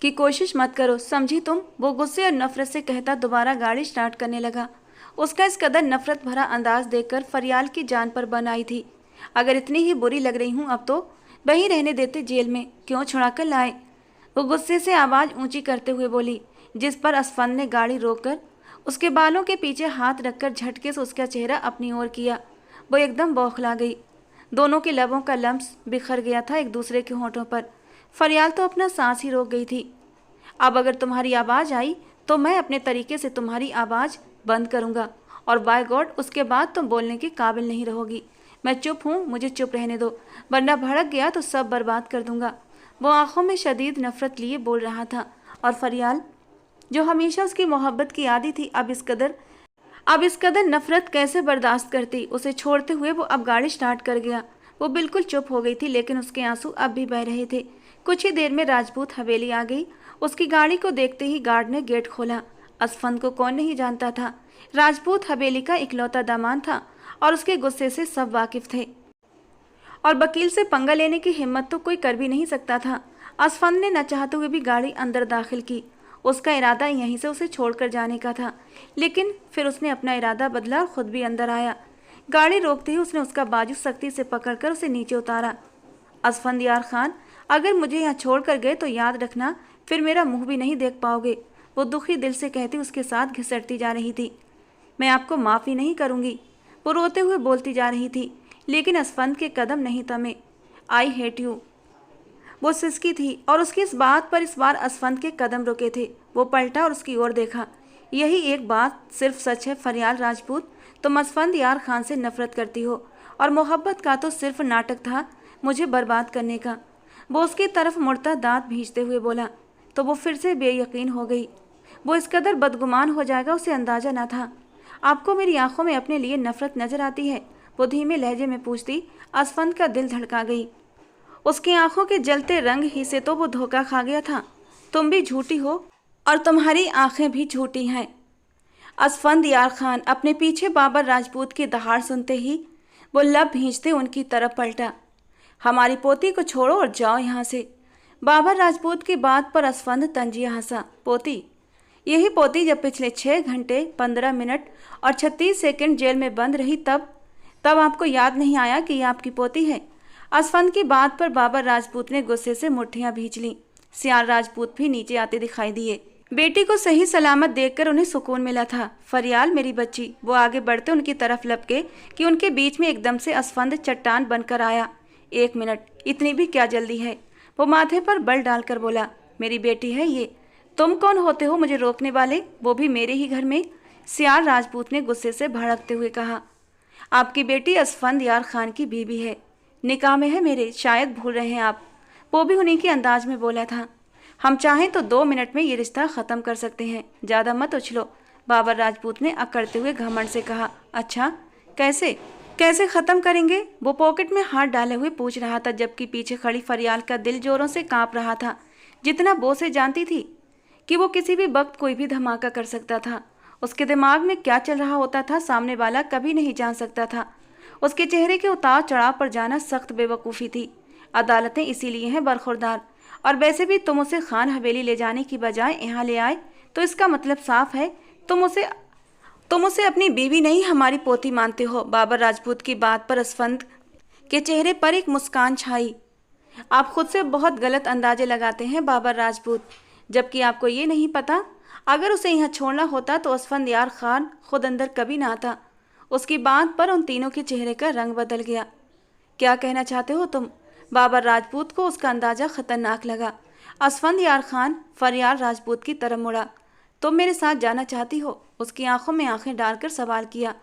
की कोशिश मत करो, समझी तुम? वो गुस्से और नफरत से कहता दोबारा गाड़ी स्टार्ट करने लगा। उसका इस कदर नफरत भरा अंदाज देखकर फरियाल की जान पर बन आई थी। अगर इतनी ही बुरी लग रही हूँ अब तो वहीं रहने देते जेल में, क्यों छुड़ा कर लाए? वो गुस्से से आवाज़ ऊंची करते हुए बोली, जिस पर असफंद ने गाड़ी रोककर उसके बालों के पीछे हाथ रखकर झटके से उसका चेहरा अपनी ओर किया। वो एकदम बौखला गई। दोनों के लबों का लम्स बिखर गया था एक दूसरे के होठों पर। फरियाल तो अपना सांस ही रोक गई थी। अब अगर तुम्हारी आवाज़ आई तो मैं अपने तरीके से तुम्हारी आवाज़ बंद करूँगा और बाय गॉड उसके बाद तुम बोलने के काबिल नहीं रहोगी। मैं चुप हूँ, मुझे चुप रहने दो, वरना भड़क गया तो सब बर्बाद कर दूंगा। वो आंखों में शदीद नफरत लिए बोल रहा था और फरियाल जो हमेशा उसकी मोहब्बत की आदी थी अब इस कदर नफरत कैसे बर्दाश्त करती। उसे छोड़ते हुए वो अब गाड़ी स्टार्ट कर गया। वो बिल्कुल चुप हो गई थी लेकिन उसके आंसू अब भी बह रहे थे। कुछ ही देर में राजपूत हवेली आ गई। उसकी गाड़ी को देखते ही गार्ड ने गेट खोला। असफंद को कौन नहीं जानता था। राजपूत हवेली का इकलौता दामाद था और उसके गुस्से से सब वाकिफ थे और वकील से पंगा लेने की हिम्मत तो कोई कर भी नहीं सकता था। असफंद ने न चाहते हुए भी गाड़ी अंदर दाखिल की। उसका इरादा यहीं से उसे छोड़कर जाने का था, लेकिन फिर उसने अपना इरादा बदला और खुद भी अंदर आया। गाड़ी रोकते ही उसने उसका बाजू सख्ती से पकड़कर उसे नीचे उतारा। असफंद यार खान, अगर मुझे यहाँ छोड़ कर गए तो याद रखना फिर मेरा मुंह भी नहीं देख पाओगे, वो दुखी दिल से कहती उसके साथ घिसटती जा रही थी। मैं आपको माफ़ी नहीं करूँगी, वो रोते हुए बोलती जा रही थी, लेकिन असफंद के कदम नहीं थमे। आई हेट यू, वो सिसकी थी और उसकी इस बात पर इस बार असफंद के कदम रुके थे। वो पलटा और उसकी ओर देखा। यही एक बात सिर्फ सच है फरियाल राजपूत, तुम असफंद यार खान से नफरत करती हो और मोहब्बत का तो सिर्फ नाटक था मुझे बर्बाद करने का। वो उसकी तरफ मुड़ता दांत भींचते हुए बोला तो वो फिर से बेयकीन हो गई। वो इस कदर बदगुमान हो जाएगा उसे अंदाजा न था। आपको मेरी आंखों में अपने लिए नफरत नजर आती है, वो धीमे लहजे में पूछती। असफंद का दिल धड़का गई। उसकी आंखों के जलते रंग ही से तो वो धोखा खा गया था। तुम भी झूठी हो और तुम्हारी आंखें भी झूठी हैं। असफंद यार खान अपने पीछे बाबर राजपूत की दहाड़ सुनते ही वो लब भींचते उनकी तरफ पलटा। हमारी पोती को छोड़ो और जाओ यहाँ से। बाबर राजपूत की बात पर असफंद तंजिया हंसा। पोती? यही पोती जब पिछले 6 घंटे 15 मिनट और 36 सेकंड जेल में बंद रही तब आपको याद नहीं आया कि यह आपकी पोती है? असफंद की बात पर बाबर राजपूत ने गुस्से से मुट्ठियां भींच लीं। सियार राजपूत भी नीचे आते दिखाई दिए। बेटी को सही सलामत देखकर उन्हें सुकून मिला था। फरियाल मेरी बच्ची, वो आगे बढ़ते उनकी तरफ लपके कि उनके बीच में एकदम से असफंद चट्टान बनकर आया। 1 मिनट, इतनी भी क्या जल्दी है? वो माथे पर बल डालकर बोला, मेरी बेटी है ये, तुम कौन होते हो मुझे रोकने वाले, वो भी मेरे ही घर में? सियार राजपूत ने गुस्से से भड़कते हुए कहा, आपकी बेटी असफंद यार खान की बीवी है, निकाह में है मेरे, शायद भूल रहे हैं आप। वो भी उन्हीं के अंदाज में बोला था। हम चाहें तो 2 मिनट में ये रिश्ता ख़त्म कर सकते हैं, ज़्यादा मत उछलो, बाबर राजपूत ने अकड़ते हुए घमंड से कहा। अच्छा, कैसे ख़त्म करेंगे? वो पॉकेट में हाथ डाले हुए पूछ रहा था, जबकि पीछे खड़ी फरियाल का दिल जोरों से काँप रहा था। जितना वो से जानती थी कि वो किसी भी वक्त कोई भी धमाका कर सकता था। उसके दिमाग में क्या चल रहा होता था सामने वाला कभी नहीं जान सकता था। उसके चेहरे के उतार चढ़ाव पर जाना सख्त बेवकूफ़ी थी। अदालतें इसीलिए हैं बरखुरदार। और वैसे भी तुम उसे खान हवेली ले जाने की बजाय यहाँ ले आए तो इसका मतलब साफ है तुम उसे अपनी बीवी नहीं हमारी पोती मानते हो। बाबर राजपूत की बात पर असफंद के चेहरे पर एक मुस्कान छाई। आप खुद से बहुत गलत अंदाजे लगाते हैं बाबर राजपूत, जबकि आपको ये नहीं पता अगर उसे यहाँ छोड़ना होता तो असफंद यार खान खुद अंदर कभी ना आता। उसकी बात पर उन तीनों के चेहरे का रंग बदल गया। क्या कहना चाहते हो तुम? बाबर राजपूत को उसका अंदाज़ा खतरनाक लगा। असफंद यार खान फरियाल राजपूत की तरफ मुड़ा। तुम मेरे साथ जाना चाहती हो? उसकी आंखों में आंखें डालकर सवाल किया,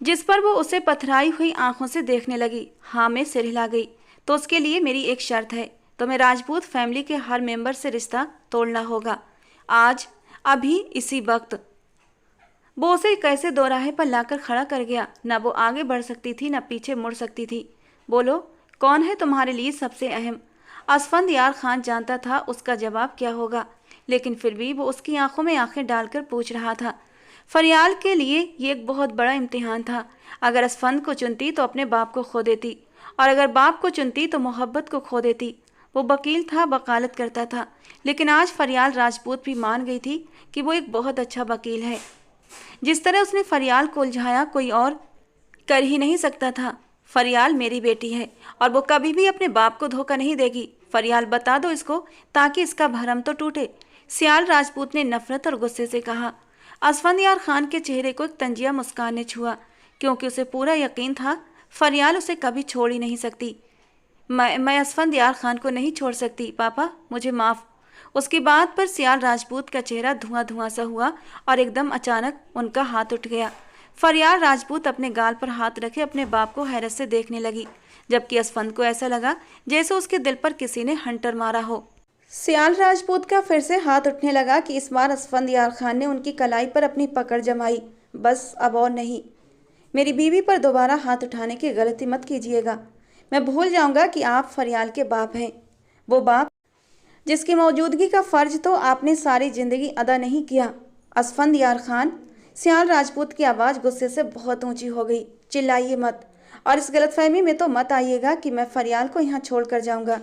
जिस पर वो उसे पथराई हुई आंखों से देखने लगी। हाँ, मैं सिर हिला गई। तो उसके लिए मेरी एक शर्त है, तुम्हें राजपूत फैमिली के हर मेंबर से रिश्ता तोड़ना होगा, आज, अभी, इसी वक्त। वो उसे कैसे दोराहे पर लाकर खड़ा कर गया। न वो आगे बढ़ सकती थी न पीछे मुड़ सकती थी। बोलो, कौन है तुम्हारे लिए सबसे अहम? असफंद यार खान जानता था उसका जवाब क्या होगा, लेकिन फिर भी वो उसकी आंखों में आंखें डालकर पूछ रहा था। फरियाल के लिए ये एक बहुत बड़ा इम्तिहान था। अगर असफंद को चुनती तो अपने बाप को खो देती, और अगर बाप को चुनती तो मोहब्बत को खो देती। वो वकील था, वकालत करता था, लेकिन आज फरियाल राजपूत भी मान गई थी कि वो एक बहुत अच्छा वकील है। जिस तरह उसने फरियाल को उलझाया कोई और कर ही नहीं सकता था। फरियाल मेरी बेटी है और वो कभी भी अपने बाप को धोखा नहीं देगी। फरियाल, बता दो इसको ताकि इसका भरम तो टूटे। सियाल राजपूत ने नफरत और गुस्से से कहा। असफंदियार खान के चेहरे को एक तंजिया मुस्कान ने छुआ, क्योंकि उसे पूरा यकीन था फरियाल उसे कभी छोड़ ही नहीं सकती। मैं असफंदियार खान को नहीं छोड़ सकती पापा, मुझे माफ़। उसकी बात पर सियाल राजपूत का चेहरा धुआं धुआं सा हुआ और एकदम अचानक उनका हाथ उठ गया। फरियाल राजपूत अपने गाल पर हाथ रखे अपने बाप को हैरत से देखने लगी, जबकि असफंद को ऐसा लगा जैसे उसके दिल पर किसी ने हंटर मारा हो। सियाल राजपूत का फिर से हाथ उठने लगा कि इस बार असफंदियार खान ने उनकी कलाई पर अपनी पकड़ जमाई। बस अब और नहीं, मेरी बीवी पर दोबारा हाथ उठाने की गलती मत कीजिएगा। मैं भूल जाऊंगा कि आप फरियाल के बाप हैं, वो बाप जिसकी मौजूदगी का फर्ज तो आपने सारी जिंदगी अदा नहीं किया। असफंदियार खान, सियाल राजपूत की आवाज़ गुस्से से बहुत ऊंची हो गई। चिल्लाइए मत, और इस गलतफहमी में तो मत आइएगा कि मैं फरियाल को यहाँ छोड़ कर जाऊँगा।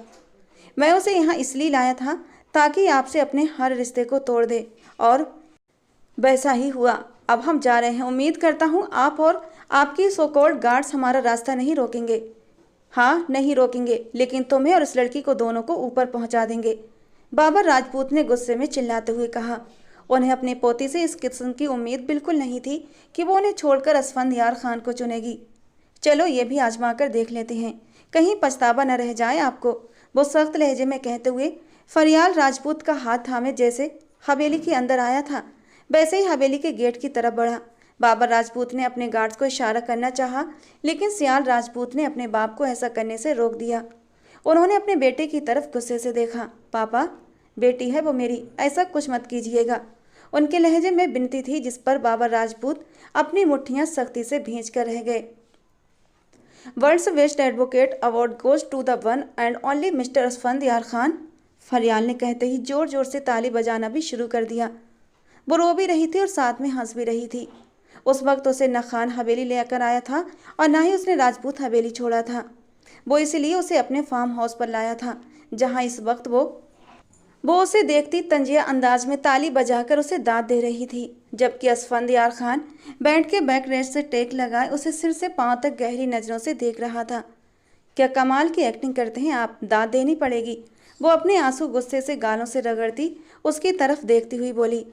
मैं उसे यहाँ इसलिए लाया था ताकि आपसे अपने हर रिश्ते को तोड़ दे, और वैसा ही हुआ। अब हम जा रहे हैं। उम्मीद करता हूँ आप और आपकी सो कॉल्ड गार्ड्स हमारा रास्ता नहीं रोकेंगे। हाँ, नहीं रोकेंगे, लेकिन तुम्हें और इस लड़की को दोनों को ऊपर पहुँचा देंगे, बाबर राजपूत ने गुस्से में चिल्लाते हुए कहा। उन्हें अपनी पोती से इस किस्म की उम्मीद बिल्कुल नहीं थी कि वो उन्हें छोड़कर असफंदियार खान को चुनेगी। चलो ये भी आजमा कर देख लेते हैं, कहीं पछतावा न रह जाए आपको, वो सख्त लहजे में कहते हुए फरियाल राजपूत का हाथ थामे जैसे हवेली के अंदर आया था, वैसे ही हवेली के गेट की तरफ बढ़ा। बाबर राजपूत ने अपने गार्ड्स को इशारा करना चाहा, लेकिन सियाल राजपूत ने अपने बाप को ऐसा करने से रोक दिया। उन्होंने अपने बेटे की तरफ गुस्से से देखा। पापा, बेटी है वो मेरी, ऐसा कुछ मत कीजिएगा। उनके लहजे में विनती थी, जिस पर बाबर राजपूत अपनी मुट्ठियां सख्ती से भींच कर रह गए। World's best advocate award goes to the one and only mister Asfandyar Khan, Faryal ने कहते ही जोर जोर से ताली बजाना भी शुरू कर दिया। वो रो भी रही थी और साथ में हंस भी रही थी। उस वक्त उसे न खान हवेली लेकर आया था और न ही उसने राजपूत हवेली छोड़ा था। वो इसलिए उसे अपने फार्म हाउस पर लाया था, जहां इस वक्त वो उसे देखती तंजिया अंदाज में ताली बजाकर उसे दाद दे रही थी, जबकि असफंदियार खान बैठ के बैक रेस्ट से टेक लगाए उसे सिर से पांव तक गहरी नज़रों से देख रहा था। क्या कमाल की एक्टिंग करते हैं आप, दाद देनी पड़ेगी, वो अपने आंसू गुस्से से गालों से रगड़ती उसकी तरफ देखती हुई बोली।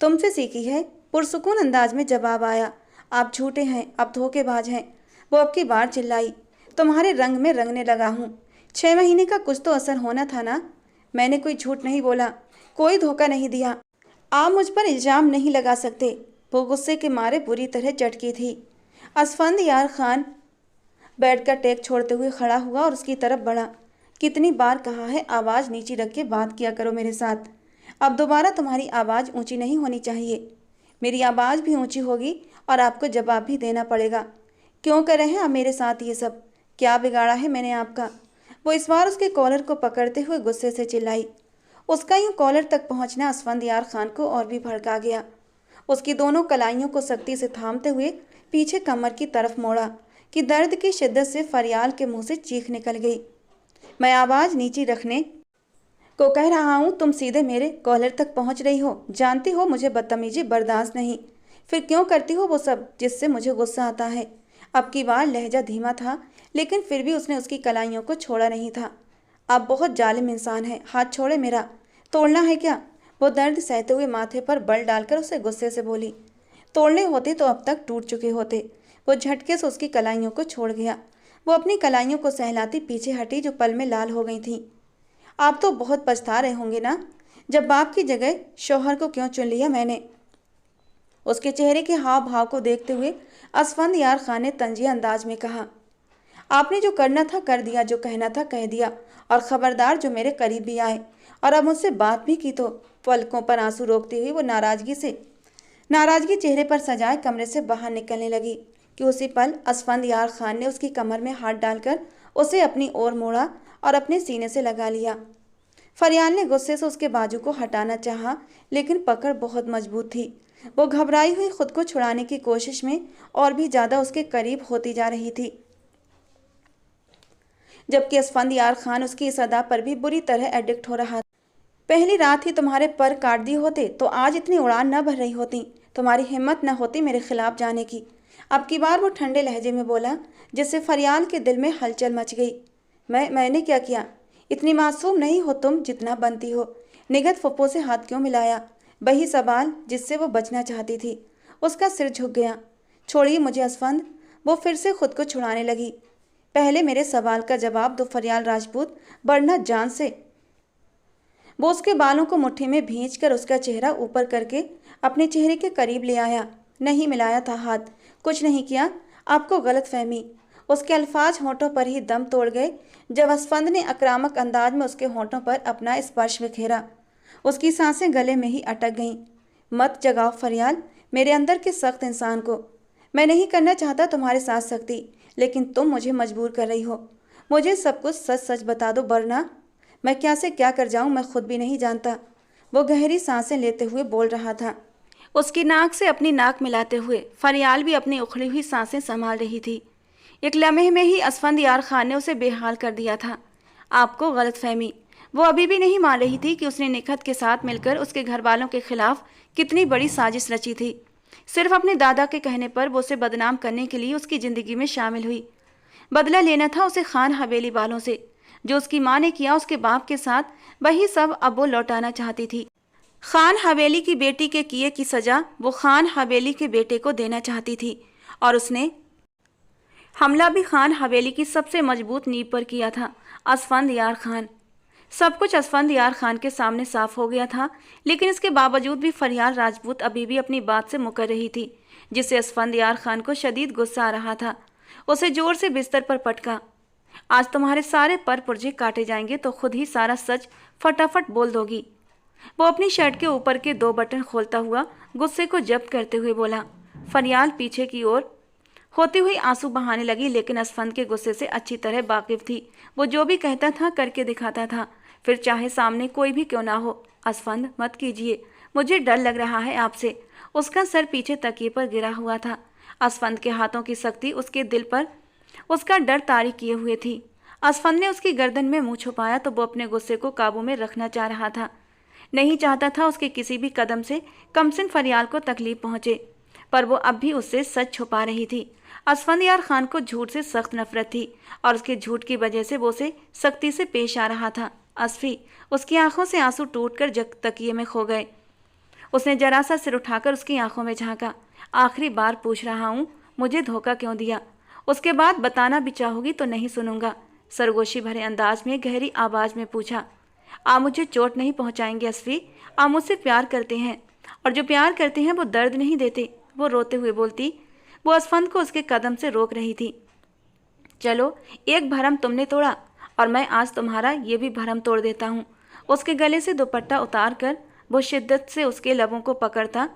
तुमसे सीखी है, पुरसुकून अंदाज में जवाब आया। आप झूठे हैं, आप धोखेबाज हैं, वो अब की बार चिल्लाई। तुम्हारे रंग में रंगने लगा हूँ। 6 महीने का कुछ तो असर होना था ना। मैंने कोई झूठ नहीं बोला, कोई धोखा नहीं दिया। आप मुझ पर इल्ज़ाम नहीं लगा सकते। वो गुस्से के मारे बुरी तरह चटकी थी। असफंदियार खान बैठकर टेक छोड़ते हुए खड़ा हुआ और उसकी तरफ बढ़ा। कितनी बार कहा है आवाज़ नीची रख के बात किया करो मेरे साथ। अब दोबारा तुम्हारी आवाज़ ऊंची नहीं होनी चाहिए। मेरी आवाज़ भी ऊंची होगी और आपको जवाब भी देना पड़ेगा। क्यों कर रहे हैं आप मेरे साथ ये सब? क्या बिगाड़ा है मैंने आपका? वो इस बार उसके कॉलर को पकड़ते हुए गुस्से से चिल्लाई। उसका यूं कॉलर तक पहुंचना असफंदियार खान को और भी भड़का गया। उसकी दोनों कलाइयों को सख्ती से थामते हुए पीछे कमर की तरफ मोड़ा कि दर्द की शिद्दत से फरियाल के मुंह से चीख निकल गई। मैं आवाज़ नीची रखने को कह रहा हूँ, तुम सीधे मेरे कॉलर तक पहुँच रही हो। जानती हो मुझे बदतमीजी बर्दाश्त नहीं, फिर क्यों करती हो वो सब जिससे मुझे गुस्सा आता है। अब की बार लहजा धीमा था, लेकिन फिर भी उसने उसकी कलाइयों को छोड़ा नहीं था। आप बहुत जालिम इंसान है, हाथ छोड़े मेरा। तोड़ना है क्या? वो दर्द सहते हुए माथे पर बल डालकर उसे गुस्से से बोली। तोड़ने होते तो अब तक टूट चुके होते। वो झटके से उसकी कलाइयों को छोड़ गया। वो अपनी कलाइयों को सहलाती पीछे हटी, जो पल में लाल हो गई थी। आप तो बहुत पछता रहे होंगे ना, जब बाप की जगह शौहर को क्यों चुन लिया मैंने। उसके चेहरे के हाव भाव को देखते हुए असफंदियार खान ने तंजिया अंदाज में कहा। आपने जो करना था कर दिया, जो कहना था कह दिया, और खबरदार जो मेरे करीब भी आए और अब मुझसे बात भी की तो। पलकों पर आंसू रोकती हुई वो नाराजगी चेहरे पर सजाए कमरे से बाहर निकलने लगी कि उसी पल असफंदियार खान ने उसकी कमर में हाथ डालकर उसे अपनी ओर मोड़ा और अपने सीने से लगा लिया। फरियाल ने गुस्से से उसके बाजू को हटाना चाहा, लेकिन पकड़ बहुत मजबूत थी। वो घबराई हुई खुद को छुड़ाने की कोशिश में और भी ज़्यादा उसके करीब होती जा रही थी, जबकि असफंदियार खान उसकी इस अदा पर भी बुरी तरह एडिक्ट हो रहा था। पहली रात ही तुम्हारे पर काट दिए होते तो आज इतनी उड़ान न भर रही होती, तुम्हारी हिम्मत न होती मेरे खिलाफ जाने की। अब की बार वो ठंडे लहजे में बोला, जिससे फरियाल के दिल में हलचल मच गई। मैंने क्या किया? इतनी मासूम नहीं हो तुम जितना बनती हो। निगत फप्पो से हाथ क्यों मिलाया? वही सवाल जिससे वो बचना चाहती थी। उसका सिर झुक गया। छोड़िए मुझे असफंद, वो फिर से खुद को छुड़ाने लगी। पहले मेरे सवाल का जवाब दो फरियाल राजपूत, वरना जान से। वो उसके बालों को मुट्ठी में भींचकर उसका चेहरा ऊपर करके अपने चेहरे के करीब ले आया। नहीं मिलाया था हाथ, कुछ नहीं किया। आपको गलत फहमी। उसके अल्फाज होंठों पर ही दम तोड़ गए जब असफंद ने आक्रामक अंदाज में उसके होंठों पर अपना स्पर्श बिखेरा। उसकी सांसें गले में ही अटक गईं। मत जगाओ फरियाल मेरे अंदर के सख्त इंसान को। मैं नहीं करना चाहता तुम्हारे साथ सख्ती, लेकिन तुम मुझे मजबूर कर रही हो। मुझे सब कुछ सच सच बता दो, वरना मैं क्या से क्या कर जाऊं मैं खुद भी नहीं जानता। वो गहरी सांसें लेते हुए बोल रहा था। उसकी नाक से अपनी नाक मिलाते हुए फरियाल भी अपनी उखड़ी हुई सांसें संभाल रही थी। एक लम्हे में ही असफंद यार खान ने उसे बेहाल कर दिया था। आपको गलतफहमी। वो अभी भी नहीं मान रही थी कि उसने निखत के साथ मिलकर उसके घर वालों के खिलाफ कितनी बड़ी साजिश रची थी। सिर्फ अपने दादा के कहने पर वो उसे बदनाम करने के लिए उसकी जिंदगी में शामिल हुई। बदला लेना था उसे खान हवेली वालों से। जो उसकी माँ ने किया उसके बाप के साथ, वही सब अब वो लौटाना चाहती थी। खान हवेली की बेटी के किए की सजा वो खान हवेली के बेटे को देना चाहती थी, और उसने हमला भी खान हवेली की सबसे मजबूत नींव पर किया था, असफंद यार खान। सब कुछ असफंद यार खान के सामने साफ हो गया था, लेकिन इसके बावजूद भी फरियाल राजपूत अभी भी अपनी बात से मुकर रही थी, जिससे असफंद यार खान को शदीद गुस्सा आ रहा था। उसे जोर से बिस्तर पर पटका। आज तुम्हारे सारे पर पुर्जे काटे जाएंगे तो खुद ही सारा सच फटाफट बोल दोगी। वो अपनी शर्ट के ऊपर के 2 बटन खोलता हुआ गुस्से को जब्त करते हुए बोला। फरियाल पीछे की ओर होती हुई आंसू बहाने लगी, लेकिन असफंद के गुस्से से अच्छी तरह वाकिफ थी। वो जो भी कहता था करके दिखाता था, फिर चाहे सामने कोई भी क्यों ना हो। असफंद मत कीजिए, मुझे डर लग रहा है आपसे। उसका सर पीछे तकिए पर गिरा हुआ था। असफंद के हाथों की सख्ती उसके दिल पर उसका डर तारी किए हुए थी। असफंद ने उसकी गर्दन में मुंह छुपाया तो वो अपने गुस्से को काबू में रखना चाह रहा था। नहीं चाहता था उसके किसी भी कदम से कमसिन फरियाल को तकलीफ पहुंचे, पर वो अब भी उससे सच छुपा रही थी। असफंद यार खान को झूठ से सख्त नफरत थी, और उसके झूठ की वजह से वो उसे सख्ती से पेश आ रहा था। असफी, उसकी आंखों से आंसू टूटकर तकिए में खो गए। उसने जरा सा सिर उठाकर उसकी आंखों में झांका। आखिरी बार पूछ रहा हूँ, मुझे धोखा क्यों दिया? उसके बाद बताना भी चाहोगी तो नहीं सुनूंगा। सरगोशी भरे अंदाज में गहरी आवाज में पूछा। आप मुझे चोट नहीं पहुंचाएंगे असफी? आप मुझसे प्यार करते हैं, और जो प्यार करते हैं वो दर्द नहीं देते। वो रोते हुए बोलती। वो असफंद को उसके कदम से रोक रही थी। चलो, एक भरम तुमने तोड़ा और मैं आज तुम्हारा ये भी भरम तोड़ देता हूँ। उसके गले से दुपट्टा उतार कर वो शिद्दत से उसके लबों को पकड़ता,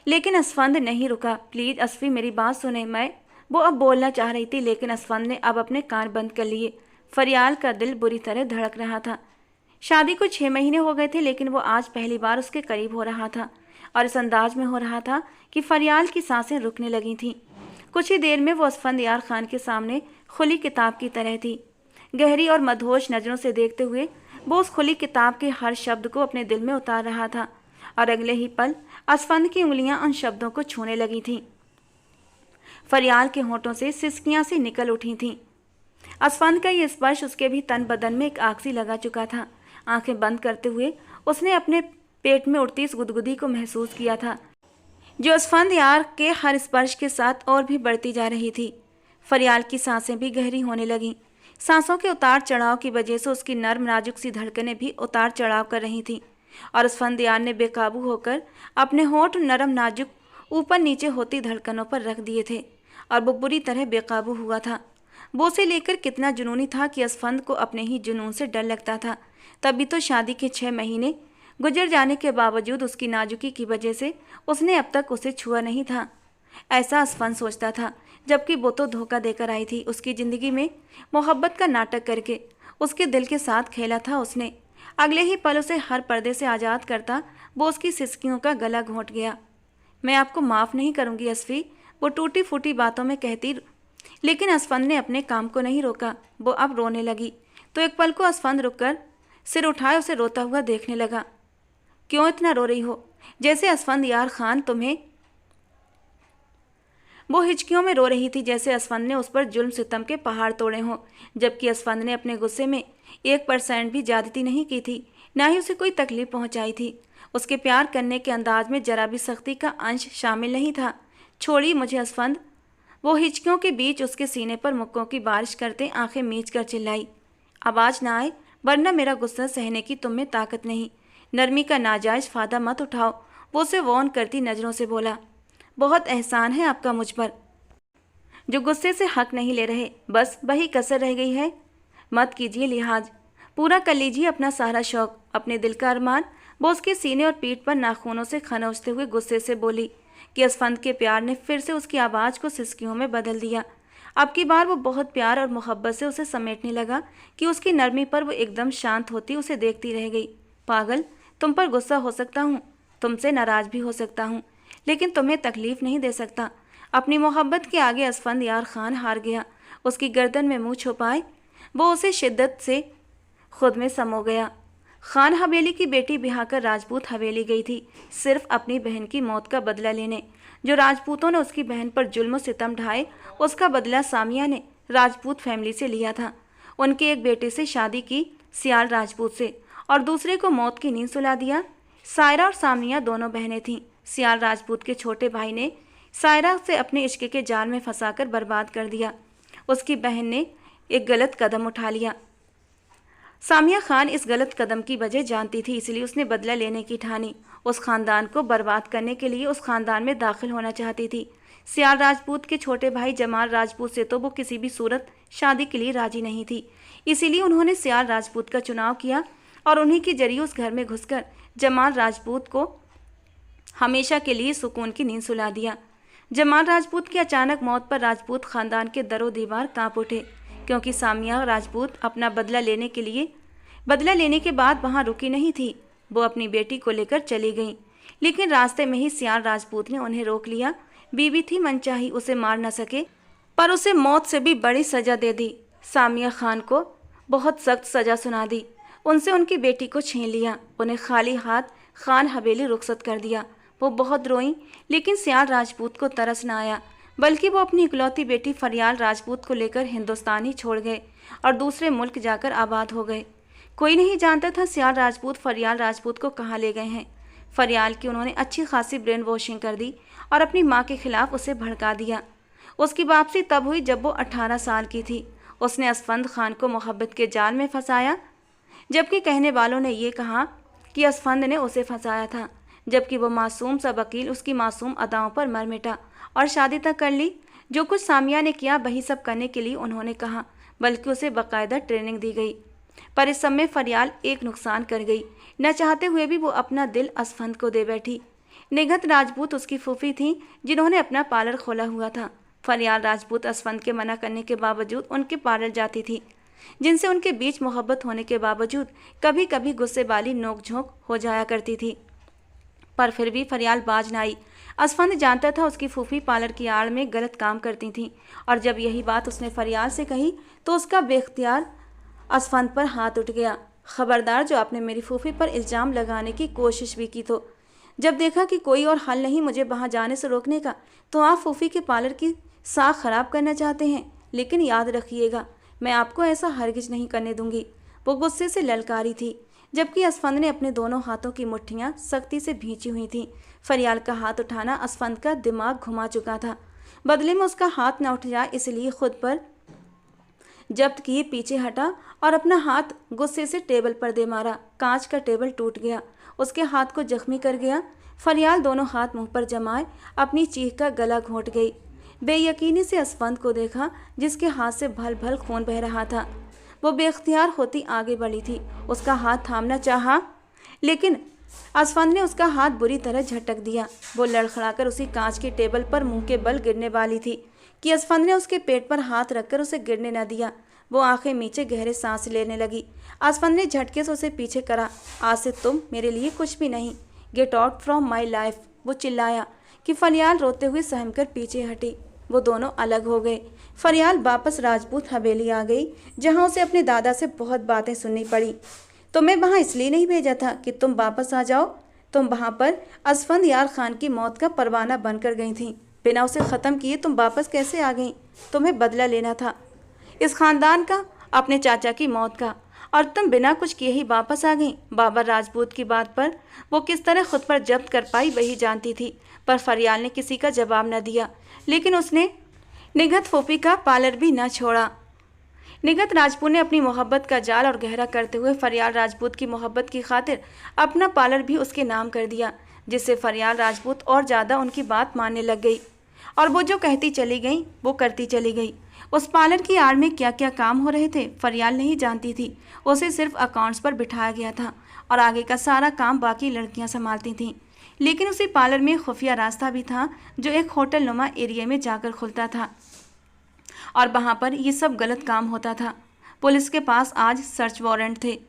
लेकिन असफंद नहीं रुका। प्लीज असफी, मेरी बात सुने। वो अब बोलना चाह रही थी, लेकिन असफंद ने अब अपने कान बंद कर लिए। फरियाल का दिल बुरी तरह धड़क रहा था। शादी को 6 महीने हो गए थे, लेकिन वो आज पहली बार उसके करीब हो रहा था, और इस अंदाज में हो रहा था कि फरियाल की सांसें रुकने लगी थीं। कुछ ही देर में वो असफंद यार खान के सामने खुली किताब की तरह थी। गहरी और मदहोश नज़रों से देखते हुए वो उस खुली किताब के हर शब्द को अपने दिल में उतार रहा था, और अगले ही पल असफंद की उंगलियां उन शब्दों को छूने लगी थीं। फरियाल के होंठों से सिसकियां सी निकल उठी थीं। असफंद का ये स्पर्श उसके भी तन बदन में एक आग सी लगा चुका था। आंखें बंद करते हुए उसने अपने पेट में उठती इस गुदगुदी को महसूस किया था, जो असफंद यार के हर स्पर्श के साथ और भी बढ़ती जा रही थी। फरियाल की सांसें भी गहरी होने लगीं। सांसों के उतार चढ़ाव की वजह से उसकी नर्म नाजुक सी धड़कनें भी उतार चढ़ाव कर रही थीं, और असफंद यार ने बेकाबू होकर अपने होंठ नरम नाजुक ऊपर नीचे होती धड़कनों पर रख दिए थे, और वो बुरी तरह बेकाबू हुआ था। वो उसे लेकर कितना जुनूनी था कि असफंद को अपने ही जुनून से डर लगता था। तभी तो शादी के 6 महीने गुजर जाने के बावजूद उसकी नाजुकी की वजह से उसने अब तक उसे छुआ नहीं था। ऐसा असफंद सोचता था, जबकि वो तो धोखा देकर आई थी। उसकी ज़िंदगी में मोहब्बत का नाटक करके उसके दिल के साथ खेला था उसने। अगले ही पल उसे हर पर्दे से आज़ाद करता वो उसकी सिसकियों का गला घोंट गया। मैं आपको माफ़ नहीं करूँगी असफी, वो टूटी फूटी बातों में कहती, लेकिन असफंद ने अपने काम को नहीं रोका। वो अब रोने लगी तो एक पल को असफंद रुककर सिर उठाए उसे रोता हुआ देखने लगा। क्यों इतना रो रही हो? जैसे असफंद यार खान तुम्हें। वो हिचकियों में रो रही थी, जैसे असफंद ने उस पर जुल्म सितम के पहाड़ तोड़े हों, जबकि असफंद ने अपने गुस्से में 1% भी ज्यादती नहीं की थी। ना ही उसे कोई तकलीफ पहुंचाई थी। उसके प्यार करने के अंदाज में जरा भी सख्ती का अंश शामिल नहीं था। छोड़िए मुझे असफंद, वो हिचकियों के बीच उसके सीने पर मुक्कों की बारिश करते आंखें मीच कर चिल्लाई। आवाज ना आए वरना मेरा गुस्सा सहने की तुम में ताकत नहीं। नरमी का नाजायज फायदा मत उठाओ, वो उसे वॉर्न करती नजरों से बोला। बहुत एहसान है आपका मुझ पर, जो गुस्से से हक नहीं ले रहे, बस वही कसर रह गई है। मत कीजिए लिहाज, पूरा कर लीजिए अपना सारा शौक, अपने दिल का अरमान। वो उसके सीने और पीठ पर नाखूनों से खनौजते हुए गुस्से से बोली कि असफंद के प्यार ने फिर से उसकी आवाज़ को सिसकियों में बदल दिया। अब की बार वो बहुत प्यार और मोहब्बत से उसे समेटने लगा कि उसकी नरमी पर वो एकदम शांत होती उसे देखती रह गई। पागल, तुम पर गुस्सा हो सकता हूँ, तुमसे नाराज भी हो सकता हूँ, लेकिन तुम्हें तकलीफ नहीं दे सकता। अपनी मोहब्बत के आगे असफंद यार खान हार गया। उसकी गर्दन में मुंह छुपाए वो उसे शिद्दत से खुद में समो गया। खान हवेली की बेटी बिहाकर राजपूत हवेली गई थी, सिर्फ अपनी बहन की मौत का बदला लेने। जो राजपूतों ने उसकी बहन पर जुल्म सितम ढाए, उसका बदला सामिया ने राजपूत फैमिली से लिया था। उनके एक बेटे से शादी की सियाल राजपूत से, और दूसरे को मौत की नींद सुला दिया। सायरा और सामिया दोनों बहनें थीं। सियाल राजपूत के छोटे भाई ने सायरा से अपने इश्क के जाल में फंसाकर बर्बाद कर दिया। उसकी बहन ने एक गलत कदम उठा लिया। सामिया खान इस गलत कदम की वजह जानती थी, इसलिए उसने बदला लेने की ठानी। उस खानदान को बर्बाद करने के लिए उस खानदान में दाखिल होना चाहती थी। सियाल राजपूत के छोटे भाई जमाल राजपूत से तो वो किसी भी सूरत शादी के लिए राजी नहीं थी, इसीलिए उन्होंने सियाल राजपूत का चुनाव किया और उन्हीं के जरिए उस घर में घुसकर जमाल राजपूत को हमेशा के लिए सुकून की नींद सुला दिया। जमाल राजपूत की अचानक मौत पर राजपूत खानदान के दरो दीवार कांप उठे, क्योंकि सामिया राजपूत अपना बदला लेने के बाद वहां रुकी नहीं थी। वो अपनी बेटी को लेकर चली गई, लेकिन रास्ते में ही सियाल राजपूत ने उन्हें रोक लिया। बीवी थी मनचाही, उसे मार न सके, पर उसे मौत से भी बड़ी सजा दे दी। सामिया खान को बहुत सख्त सजा सुना दी, उनसे उनकी बेटी को छीन लिया, उन्हें खाली हाथ खान हवेली रुखसत कर दिया। वो बहुत रोईं, लेकिन सियाल राजपूत को तरस न आया, बल्कि वो अपनी इकलौती बेटी फरियाल राजपूत को लेकर हिंदुस्तान ही छोड़ गए और दूसरे मुल्क जाकर आबाद हो गए। कोई नहीं जानता था सियाल राजपूत फरियाल राजपूत को कहाँ ले गए हैं। फरियाल की उन्होंने अच्छी खासी ब्रेन वॉशिंग कर दी और अपनी माँ के खिलाफ उसे भड़का दिया। उसकी वापसी तब हुई जब वो 18 साल की थी। उसने असफंद खान को मोहब्बत के जाल में फंसाया, जबकि कहने वालों ने ये कहा कि असफंद ने उसे फंसाया था, जबकि वो मासूम सा वकील उसकी मासूम अदाओं पर मर मिटा और शादी तक कर ली। जो कुछ सामिया ने किया वही सब करने के लिए उन्होंने कहा, बल्कि उसे बाकायदा ट्रेनिंग दी गई। पर इस समय फरियाल एक नुकसान कर गई। न चाहते हुए भी वो अपना दिल असफंद को दे बैठी। निगहत राजपूत उसकी फूफी थी, जिन्होंने अपना पार्लर खोला हुआ था। फरियाल राजपूत असफंद के मना करने के बावजूद उनके पार्लर जाती थी, जिनसे उनके बीच मोहब्बत होने के बावजूद कभी कभी गुस्से वाली नोक-झोंक हो जाया करती थी। पर फिर भी फरियाल बाज न आई। असफंद जानता था उसकी फूफी पार्लर की आड़ में गलत काम करती थी, और जब यही बात उसने फरियाल से कही तो उसका बेख्तियार असफंद पर हाथ उठ गया। खबरदार, जो आपने मेरी फूफी पर इल्ज़ाम लगाने की कोशिश भी की तो जब देखा कि कोई और हल नहीं मुझे वहाँ जाने से रोकने का, तो आप फूफी के पार्लर की साख खराब करना चाहते हैं। लेकिन याद रखिएगा, मैं आपको ऐसा हरगिज नहीं करने दूंगी। वो गुस्से से ललकारी थी, जबकि असफंद ने अपने दोनों हाथों की मुट्ठियां सख्ती से भींची हुई थीं। फरियाल का हाथ उठाना असफंद का दिमाग घुमा चुका था। बदले में उसका हाथ न उठ जाए इसलिए खुद पर जब्त किए पीछे हटा और अपना हाथ गुस्से से टेबल पर दे मारा। कांच का टेबल टूट गया, उसके हाथ को जख्मी कर गया। फरियाल दोनों हाथ मुंह पर जमाए अपनी चीख का गला घोंट गई। बेयकीनी से असफंद को देखा, जिसके हाथ से भल भल खून बह रहा था। वो बेख्तियार होती आगे बढ़ी थी, उसका हाथ थामना चाहा, लेकिन असफंद ने उसका हाथ बुरी तरह झटक दिया। वो लड़खड़ाकर उसी कांच के टेबल पर मुंह के बल गिरने वाली थी कि असफंद ने उसके पेट पर हाथ रखकर उसे गिरने न दिया। वो आंखें मीचे गहरे सांस लेने लगी। असफंद ने झटके से उसे पीछे करा। आज से तुम मेरे लिए कुछ भी नहीं, get out from my life, वो चिल्लाया कि फरियाल रोते हुए सहमकर पीछे हटी। वो दोनों अलग हो गए। फरियाल वापस राजपूत हवेली आ गई, जहाँ उसे अपने दादा से बहुत बातें सुननी पड़ी। तुम्हें वहाँ इसलिए नहीं भेजा था कि तुम वापस आ जाओ। तुम वहाँ पर असफंद यार खान की मौत का परवाना बनकर गई थी। बिना उसे ख़त्म किए तुम वापस कैसे आ गई? तुम्हें बदला लेना था इस ख़ानदान का, अपने चाचा की मौत का, और तुम बिना कुछ किए ही वापस आ गई। बाबर राजपूत की बात पर वो किस तरह खुद पर जब्त कर पाई वही जानती थी, पर फरियाल ने किसी का जवाब न दिया। लेकिन उसने निगहत फूफी का पार्लर भी न छोड़ा। निगहत राजपूत ने अपनी मोहब्बत का जाल और गहरा करते हुए फरियाल राजपूत की मोहब्बत की खातिर अपना पार्लर भी उसके नाम कर दिया, जिससे फरियाल राजपूत और ज़्यादा उनकी बात मानने लग गई और वो जो कहती चली गई वो करती चली गई। उस पार्लर की आड़ में क्या क्या काम हो रहे थे फरियाल नहीं जानती थी। उसे सिर्फ अकाउंट्स पर बिठाया गया था और आगे का सारा काम बाकी लड़कियां संभालती थीं। लेकिन उसी पार्लर में खुफिया रास्ता भी था जो एक होटल नुमा एरिया में जाकर खुलता था और वहां पर ये सब गलत काम होता था। पुलिस के पास आज सर्च वारंट थे।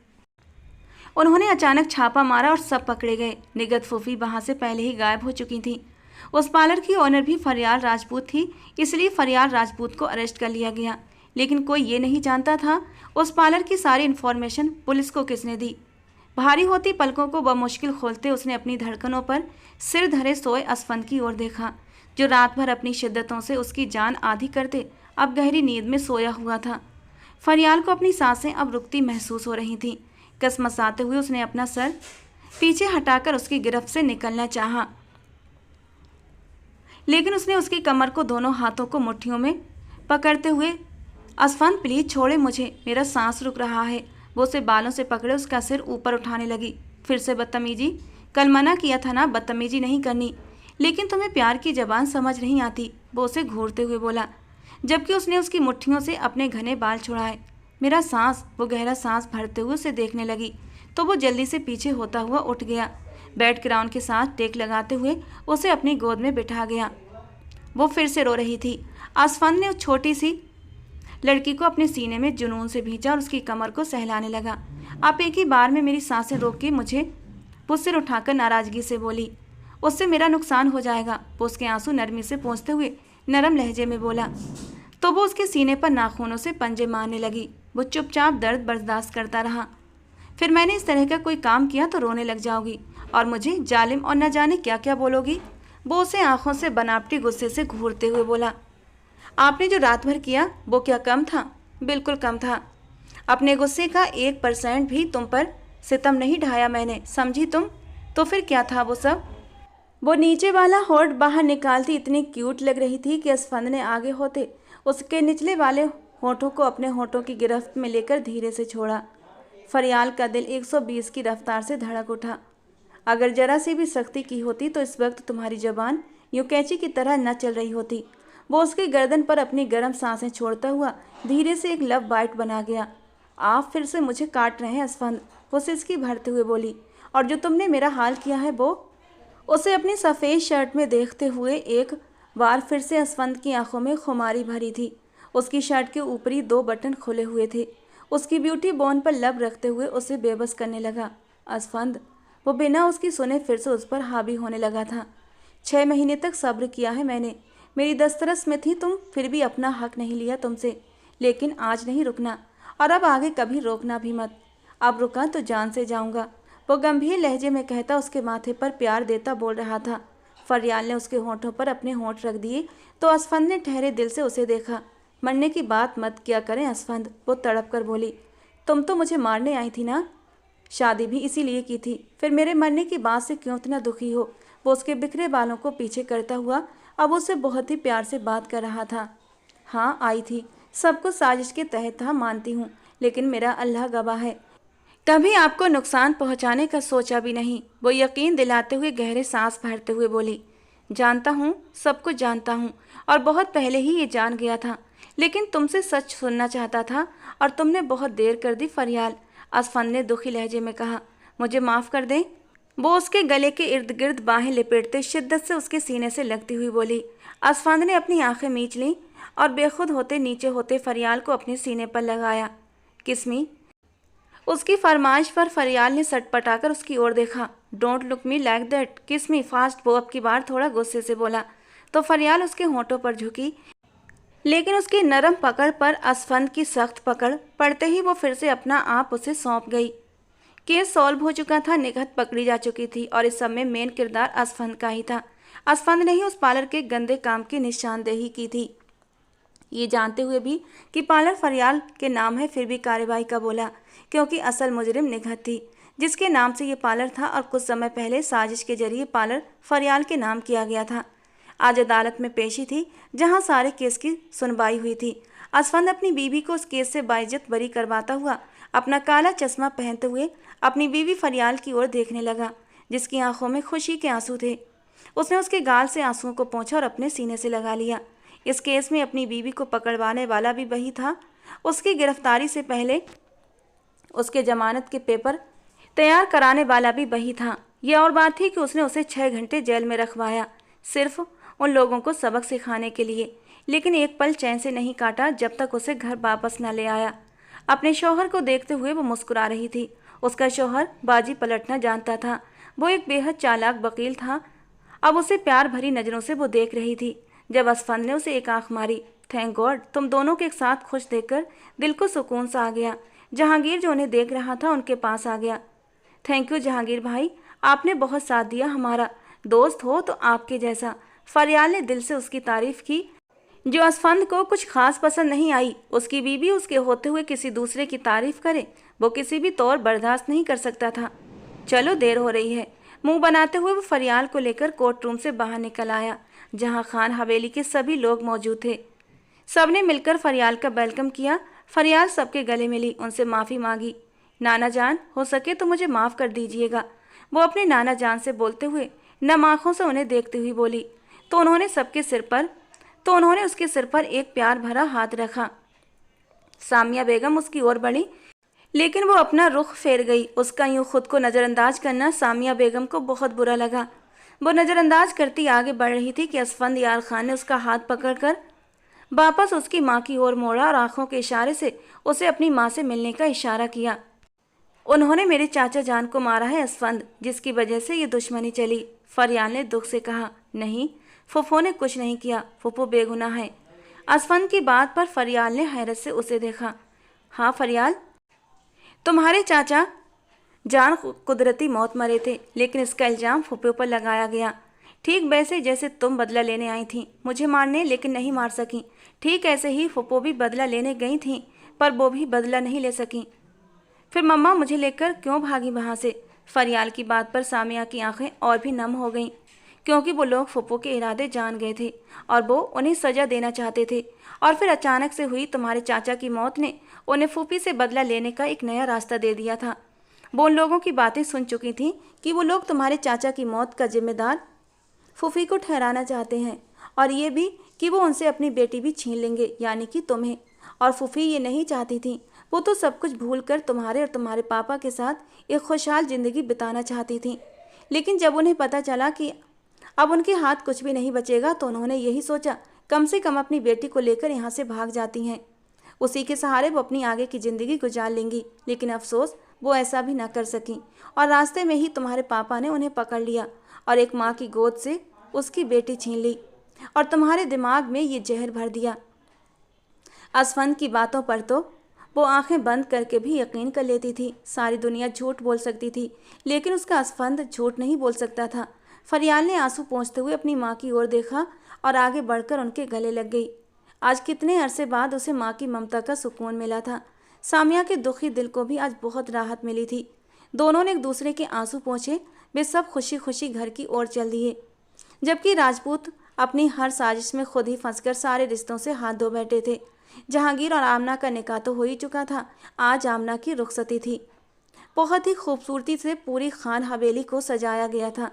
उन्होंने अचानक छापा मारा और सब पकड़े गए। निगहत फूफी वहां से पहले ही गायब हो चुकी थी। उस पार्लर की ओनर भी फरियाल राजपूत थी, इसलिए फरियाल राजपूत को अरेस्ट कर लिया गया। लेकिन कोई ये नहीं जानता था उस पार्लर की सारी इन्फॉर्मेशन पुलिस को किसने दी। भारी होती पलकों को बमुश्किल खोलते उसने अपनी धड़कनों पर सिर धरे सोए असफंद की ओर देखा, जो रात भर अपनी शिद्दतों से उसकी जान आधी करते अब गहरी नींद में सोया हुआ था। फरियाल को अपनी सांसें अब रुकती महसूस हो रही थीं। कसमसाते हुए उसने अपना सर पीछे हटाकर उसकी गिरफ्त से निकलना चाहा, लेकिन उसने उसकी कमर को दोनों हाथों को मुट्ठियों में पकड़ते हुए, असफंद प्लीज छोड़े मुझे, मेरा सांस रुक रहा है। वो उसे बालों से पकड़े उसका सिर ऊपर उठाने लगी। फिर से बदतमीजी? कल मना किया था ना बदतमीजी नहीं करनी। लेकिन तुम्हें प्यार की जबान समझ नहीं आती, वो उसे घूरते हुए बोला, जबकि उसने उसकी मुट्ठियों से अपने घने बाल छुड़ाए। मेरा सांस? वो गहरा सांस भरते हुए उसे देखने लगी तो वो जल्दी से पीछे होता हुआ उठ गया। बेड क्राउन के साथ टेक लगाते हुए उसे अपनी गोद में बिठा गया। वो फिर से रो रही थी। असफंद ने उस छोटी सी लड़की को अपने सीने में जुनून से भींचा और उसकी कमर को सहलाने लगा। आप एक ही बार में मेरी सांसें रोक के मुझे, वो सिर उठाकर नाराजगी से बोली, उससे मेरा नुकसान हो जाएगा। वो उसके आंसू नरमी से पोंछते हुए नरम लहजे में बोला। तो वो उसके सीने पर नाखूनों से पंजे मारने लगी। वो चुपचाप दर्द बर्दाश्त करता रहा। फिर मैंने इस तरह का कोई काम किया तो रोने लग जाओगी और मुझे जालिम और न जाने क्या क्या बोलोगी। वो उसे आंखों से बनावटी गुस्से से घूरते हुए बोला, आपने जो रात भर किया वो क्या कम था? बिल्कुल कम था। अपने गुस्से का 1% भी तुम पर सितम नहीं ढाया मैंने, समझी तुम? तो फिर क्या था वो सब? वो नीचे वाला होठ बाहर निकालती इतनी क्यूट लग रही थी कि असफंद ने आगे होते उसके निचले वाले होठों को अपने होठों की गिरफ्त में लेकर धीरे से छोड़ा। फरियाल का दिल 120 की रफ्तार से धड़क उठा। अगर जरा सी भी सख्ती की होती तो इस वक्त तुम्हारी जबान यूं कैंची की तरह न चल रही होती। वो उसकी गर्दन पर अपनी गर्म सांसें छोड़ता हुआ धीरे से एक लव बाइट बना गया। आप फिर से मुझे काट रहे हैं असफंद, वो सिसकी भरते हुए बोली, और जो तुमने मेरा हाल किया है वो? उसे अपनी सफ़ेद शर्ट में देखते हुए एक बार फिर से असफंद की आंखों में खुमारी भरी थी। उसकी शर्ट के ऊपरी 2 बटन खुले हुए थे। उसकी ब्यूटी बोन पर लब रखते हुए उसे बेबस करने लगा। असफंद, वो बिना उसकी सुने फिर से उस पर हावी होने लगा था। 6 महीने तक सब्र किया है मैंने, मेरी दस्तरस में थी तुम, फिर भी अपना हक नहीं लिया तुमसे। लेकिन आज नहीं रुकना और अब आगे कभी रोकना भी मत। अब रुका तो जान से जाऊंगा, वो गंभीर लहजे में कहता उसके माथे पर प्यार देता बोल रहा था। फरियाल ने उसके होठों पर अपने होंठ रख दिए तो असफंद ने ठहरे दिल से उसे देखा। मरने की बात मत किया करें असफंद, वो तड़प कर बोली, तुम तो मुझे मारने आई थी ना? शादी भी इसीलिए की थी, फिर मेरे मरने की बात से क्यों इतना दुखी हो? वो उसके बिखरे बालों को पीछे करता हुआ अब उससे बहुत ही प्यार से बात कर रहा था। हाँ आई थी, सब कुछ साजिश के तहत था मानती हूँ, लेकिन मेरा अल्लाह गवाह है कभी आपको नुकसान पहुँचाने का सोचा भी नहीं। वो यकीन दिलाते हुए गहरे सांस भरते हुए बोली, जानता हूँ, सब कुछ जानता हूँ और बहुत पहले ही ये जान गया था, लेकिन तुमसे सच सुनना चाहता था और तुमने बहुत देर कर दी फरियाल। असफंद ने दुखी लहजे में कहा, मुझे माफ़ कर दें। वो उसके गले के इर्द गिर्द बाहें लिपेटते शिद्दत से उसके सीने से लगती हुई बोली। असफंद ने अपनी आंखें मींच लीं और बेखुद होते नीचे होते फरियाल को अपने सीने पर लगाया। किस्मी? उसकी फरमाइश पर फरियाल ने सटपटाकर उसकी ओर देखा। Don't look me like that, किस मी फास्ट, वो अब की बार थोड़ा गुस्से से बोला। तो फरियाल उसके होंठों पर झुकी, लेकिन उसकी नरम पकड़ पर असफंद की सख्त पकड़ पड़ते ही वो फिर से अपना आप उसे सौंप गई। केस सॉल्व हो चुका था, निगहत पकड़ी जा चुकी थी और इस सब में मेन किरदार असफंद का ही था। असफंद ने ही उस पार्लर के गंदे काम की निशानदेही की थी। ये जानते हुए भी कि पार्लर फरियाल के नाम है, फिर भी कार्रवाई का बोला, क्योंकि असल मुजरिम निगहत थी जिसके नाम से ये पार्लर था और कुछ समय पहले साजिश के जरिए पार्लर फरियाल के नाम किया गया था। आज अदालत में पेशी थी जहां सारे केस की सुनवाई हुई थी। असफंद अपनी बीवी को उस केस से बाइज्जत बरी करवाता हुआ अपना काला चश्मा पहनते हुए अपनी बीवी फरियाल की ओर देखने लगा, जिसकी आंखों में खुशी के आंसू थे। उसने उसके गाल से आंसुओं को पोंछा और अपने सीने से लगा लिया। इस केस में अपनी बीवी को पकड़वाने वाला भी वही था। उसकी गिरफ्तारी से पहले उसके जमानत के पेपर तैयार कराने वाला भी वही था। यह और बात थी कि उसने उसे 6 घंटे जेल में रखवाया, सिर्फ उन लोगों को सबक सिखाने के लिए, लेकिन एक पल चैन से नहीं काटा जब तक उसे घर वापस न ले आया। अपने शौहर को देखते हुए वो मुस्कुरा रही थी। उसका शौहर बाजी पलटना जानता था। वो एक बेहद चालाक वकील था। अब उसे प्यार भरी नज़रों से वो देख रही थी। जब असफंद ने उसे एक आंख मारी, थैंक गॉड, तुम दोनों के एक साथ खुश देखकर दिल को सुकून सा आ गया। जहांगीर जो उन्हें देख रहा था उनके पास आ गया। थैंक यू जहांगीर भाई, आपने बहुत साथ दिया। हमारा दोस्त हो तो आपके जैसा। फरियाल ने दिल से उसकी तारीफ की। जो असफंद को कुछ खास पसंद नहीं आई, उसकी बीवी उसके होते हुए किसी दूसरे की तारीफ करे, वो किसी भी तौर बर्दाश्त नहीं कर सकता था। चलो देर हो रही है। मुंह बनाते हुए वो फरियाल को लेकर कोर्ट रूम से बाहर निकल आया, जहां खान हवेली के सभी लोग मौजूद थे। सबने मिलकर फरियाल का वेलकम किया। फरियाल सबके गले मिली, उनसे माफ़ी मांगी। नाना जान, हो सके तो मुझे माफ़ कर दीजिएगा, वो अपने नाना जान से बोलते हुए नम आँखों से उन्हें देखती हुई बोली। तो उन्होंने उसके सिर पर एक प्यार भरा हाथ रखा। सामिया बेगम उसकी ओर बढ़ी, लेकिन वो अपना रुख फेर गई। उसका यूं खुद को नज़रअंदाज करना सामिया बेगम को बहुत बुरा लगा। वो नज़रअंदाज करती आगे बढ़ रही थी कि असफंद यार खान ने उसका हाथ पकड़कर वापस उसकी माँ की ओर मोड़ा और आंखों के इशारे से उसे अपनी माँ से मिलने का इशारा किया। उन्होंने मेरे चाचा जान को मारा है असफंद, जिसकी वजह से ये दुश्मनी चली। फरियाल ने दुख से कहा। नहीं, फुफो ने कुछ नहीं किया, फुफो बेगुनाह है। असफंद की बात पर फरियाल ने हैरत से उसे देखा। हाँ फरियाल, तुम्हारे चाचा जान कुदरती मौत मरे थे, लेकिन इसका इल्ज़ाम फुफो पर लगाया गया, ठीक वैसे जैसे तुम बदला लेने आई थी मुझे मारने, लेकिन नहीं मार सकी। ठीक ऐसे ही फुफो भी बदला लेने गई थी, पर वो भी बदला नहीं ले सकी। फिर मम्मा मुझे लेकर क्यों भागी वहाँ से? फरियाल की बात पर सामिया की आंखें और भी नम हो गईं, क्योंकि वो लोग फुप्पो के इरादे जान गए थे और वो उन्हें सज़ा देना चाहते थे। और फिर अचानक से हुई तुम्हारे चाचा की मौत ने उन्हें फूफी से बदला लेने का एक नया रास्ता दे दिया था। वो उन लोगों की बातें सुन चुकी थी कि वो लोग तुम्हारे चाचा की मौत का जिम्मेदार फूफी को ठहराना चाहते हैं, और ये भी कि वो उनसे अपनी बेटी भी छीन लेंगे, यानी कि तुम्हें। और फूफी ये नहीं चाहती थी। वो तो सब कुछ भूलकर तुम्हारे और तुम्हारे पापा के साथ एक खुशहाल ज़िंदगी बिताना चाहती थी। लेकिन जब उन्हें पता चला कि अब उनके हाथ कुछ भी नहीं बचेगा, तो उन्होंने यही सोचा कम से कम अपनी बेटी को लेकर यहाँ से भाग जाती हैं। उसी के सहारे वो अपनी आगे की ज़िंदगी गुजार लेंगी। लेकिन अफसोस वो ऐसा भी ना कर सकी, और रास्ते में ही तुम्हारे पापा ने उन्हें पकड़ लिया और एक माँ की गोद से उसकी बेटी छीन ली और तुम्हारे दिमाग में ये जहर भर दिया। असफंद की बातों पर तो वो आंखें बंद करके भी यकीन कर लेती थी। सारी दुनिया झूठ बोल सकती थी, लेकिन उसका असफंद झूठ नहीं बोल सकता था। फरियाल ने आंसू पोंछते हुए अपनी माँ की ओर देखा और आगे बढ़कर उनके गले लग गई। आज कितने अरसे बाद उसे माँ की ममता का सुकून मिला था। सामिया के दुखी दिल को भी आज बहुत राहत मिली थी। दोनों ने एक दूसरे के आंसू पोंछे। वे सब खुशी खुशी घर की ओर चल दिए, जबकि राजपूत अपनी हर साजिश में खुद ही फंसकर सारे रिश्तों से हाथ धो बैठे थे। जहांगीर और आमना का निकाह तो हो ही चुका था। आज आमना की रुखसती थी। बहुत ही खूबसूरती से पूरी खान हवेली को सजाया गया था।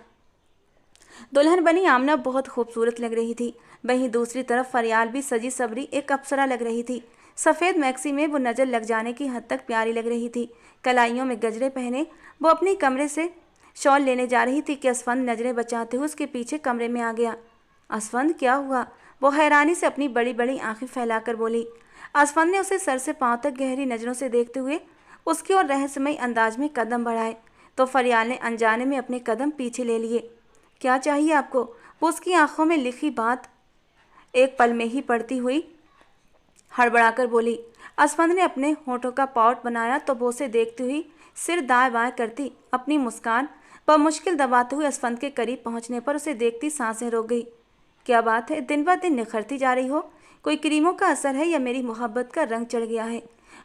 दुल्हन बनी आमना बहुत खूबसूरत लग रही थी। वहीं दूसरी तरफ फरियाल भी सजी सबरी एक अप्सरा लग रही थी। सफ़ेद मैक्सी में वो नज़र लग जाने की हद तक प्यारी लग रही थी। कलाइयों में गजरे पहने वो अपने कमरे से शॉल लेने जा रही थी कि असफंद नज़रें बचाते हुए उसके पीछे कमरे में आ गया। असफंद, क्या हुआ? वो हैरानी से अपनी बड़ी बड़ी आंखें फैलाकर बोली। असफंद ने उसे सर से पांव तक गहरी नज़रों से देखते हुए उसकी ओर रहस्यमय अंदाज में कदम बढ़ाए, तो फरियाल ने अनजाने में अपने कदम पीछे ले लिए। क्या चाहिए आपको? वो उसकी आंखों में लिखी बात एक पल में ही पड़ती हुई हड़बड़ाकर बोली। असफंद ने अपने होठों का पॉट बनाया तो वो उसे देखती हुई सिर दाएं बाएं करती अपनी मुस्कान पर मुश्किल दबाते हुए असफंद के करीब पहुंचने पर उसे देखती सांसें रोक गई। क्या बात है? दिन ब दिन निखरती जा रही हो। कोई क्रीमों का असर है या मेरी मोहब्बत का रंग चढ़ गया है।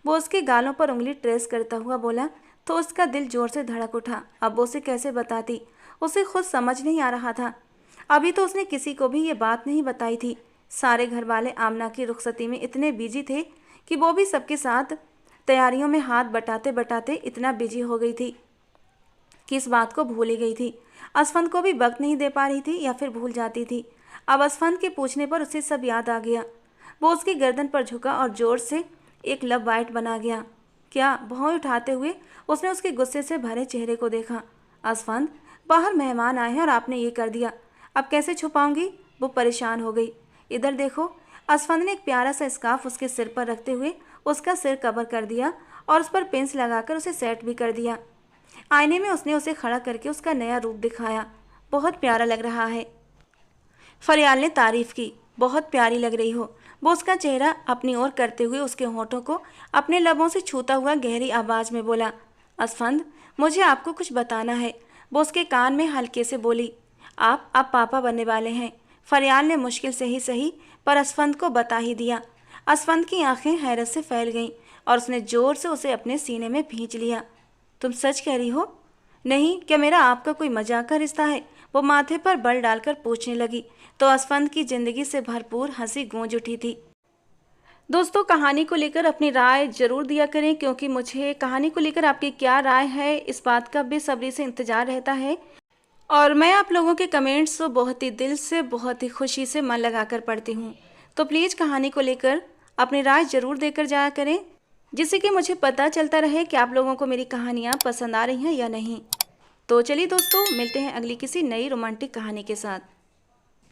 वो उसके गालों पर उंगली ट्रेस करता हुआ बोला तो उसका दिल जोर से धड़क उठा। अब वो उसे कैसे बताती, उसे खुद समझ नहीं आ रहा था। अभी तो उसने किसी को भी ये बात नहीं बताई थी। सारे घर वाले आमना की रुखसती में इतने बिजी थे कि वो भी सबके साथ तैयारियों में हाथ बटाते बटाते इतना बिजी हो गई थी कि इस बात को भूल ही गई थी। असफंद को भी वक्त नहीं दे पा रही थी या फिर भूल जाती थी। अब असफंद के पूछने पर उसे सब याद आ गया। वो उसकी गर्दन पर झुका और जोर से एक लब बाइट बना गया। क्या, भौं उठाते हुए उसने उसके गुस्से से भरे चेहरे को देखा। असफंद, बाहर मेहमान आए हैं और आपने ये कर दिया, अब कैसे छुपाऊंगी? वो परेशान हो गई। इधर देखो। असफंद ने एक प्यारा सा स्कार्फ उसके सिर पर रखते हुए उसका सिर कवर कर दिया और उस पर पिंस लगाकर उसे सेट भी कर दिया। आईने में उसने उसे खड़ा करके उसका नया रूप दिखाया। बहुत प्यारा लग रहा है। फरियाल ने तारीफ की। बहुत प्यारी लग रही हो। वो उसका चेहरा अपनी ओर करते हुए उसके होठों को अपने लबों से छूता हुआ गहरी आवाज में बोला, असफंद, मुझे आपको कुछ बताना है। वो उसके कान में हल्के से बोली, आप अब पापा बनने वाले हैं। फरियाल ने मुश्किल से ही सही पर असफंद को बता ही दिया। असफंद की आंखें हैरत से फैल गईं और उसने जोर से उसे अपने सीने में भींच लिया। तुम सच कह रही हो? नहीं, क्या मेरा आपका कोई मजाक का रिश्ता है? वो माथे पर बल डालकर पूछने लगी तो असफंद की जिंदगी से भरपूर हंसी गूंज उठी थी। दोस्तों, कहानी को लेकर अपनी राय जरूर दिया करें, क्योंकि मुझे कहानी को लेकर आपकी क्या राय है इस बात का बेसब्री से इंतजार रहता है। और मैं आप लोगों के कमेंट्स को बहुत ही दिल से, बहुत ही खुशी से मन लगाकर पढ़ती हूँ। तो प्लीज़ कहानी को लेकर अपनी राय जरूर देकर जाया करें, जिससे कि मुझे पता चलता रहे कि आप लोगों को मेरी कहानियाँ पसंद आ रही हैं या नहीं। तो चलिए दोस्तों, मिलते हैं अगली किसी नई रोमांटिक कहानी के साथ।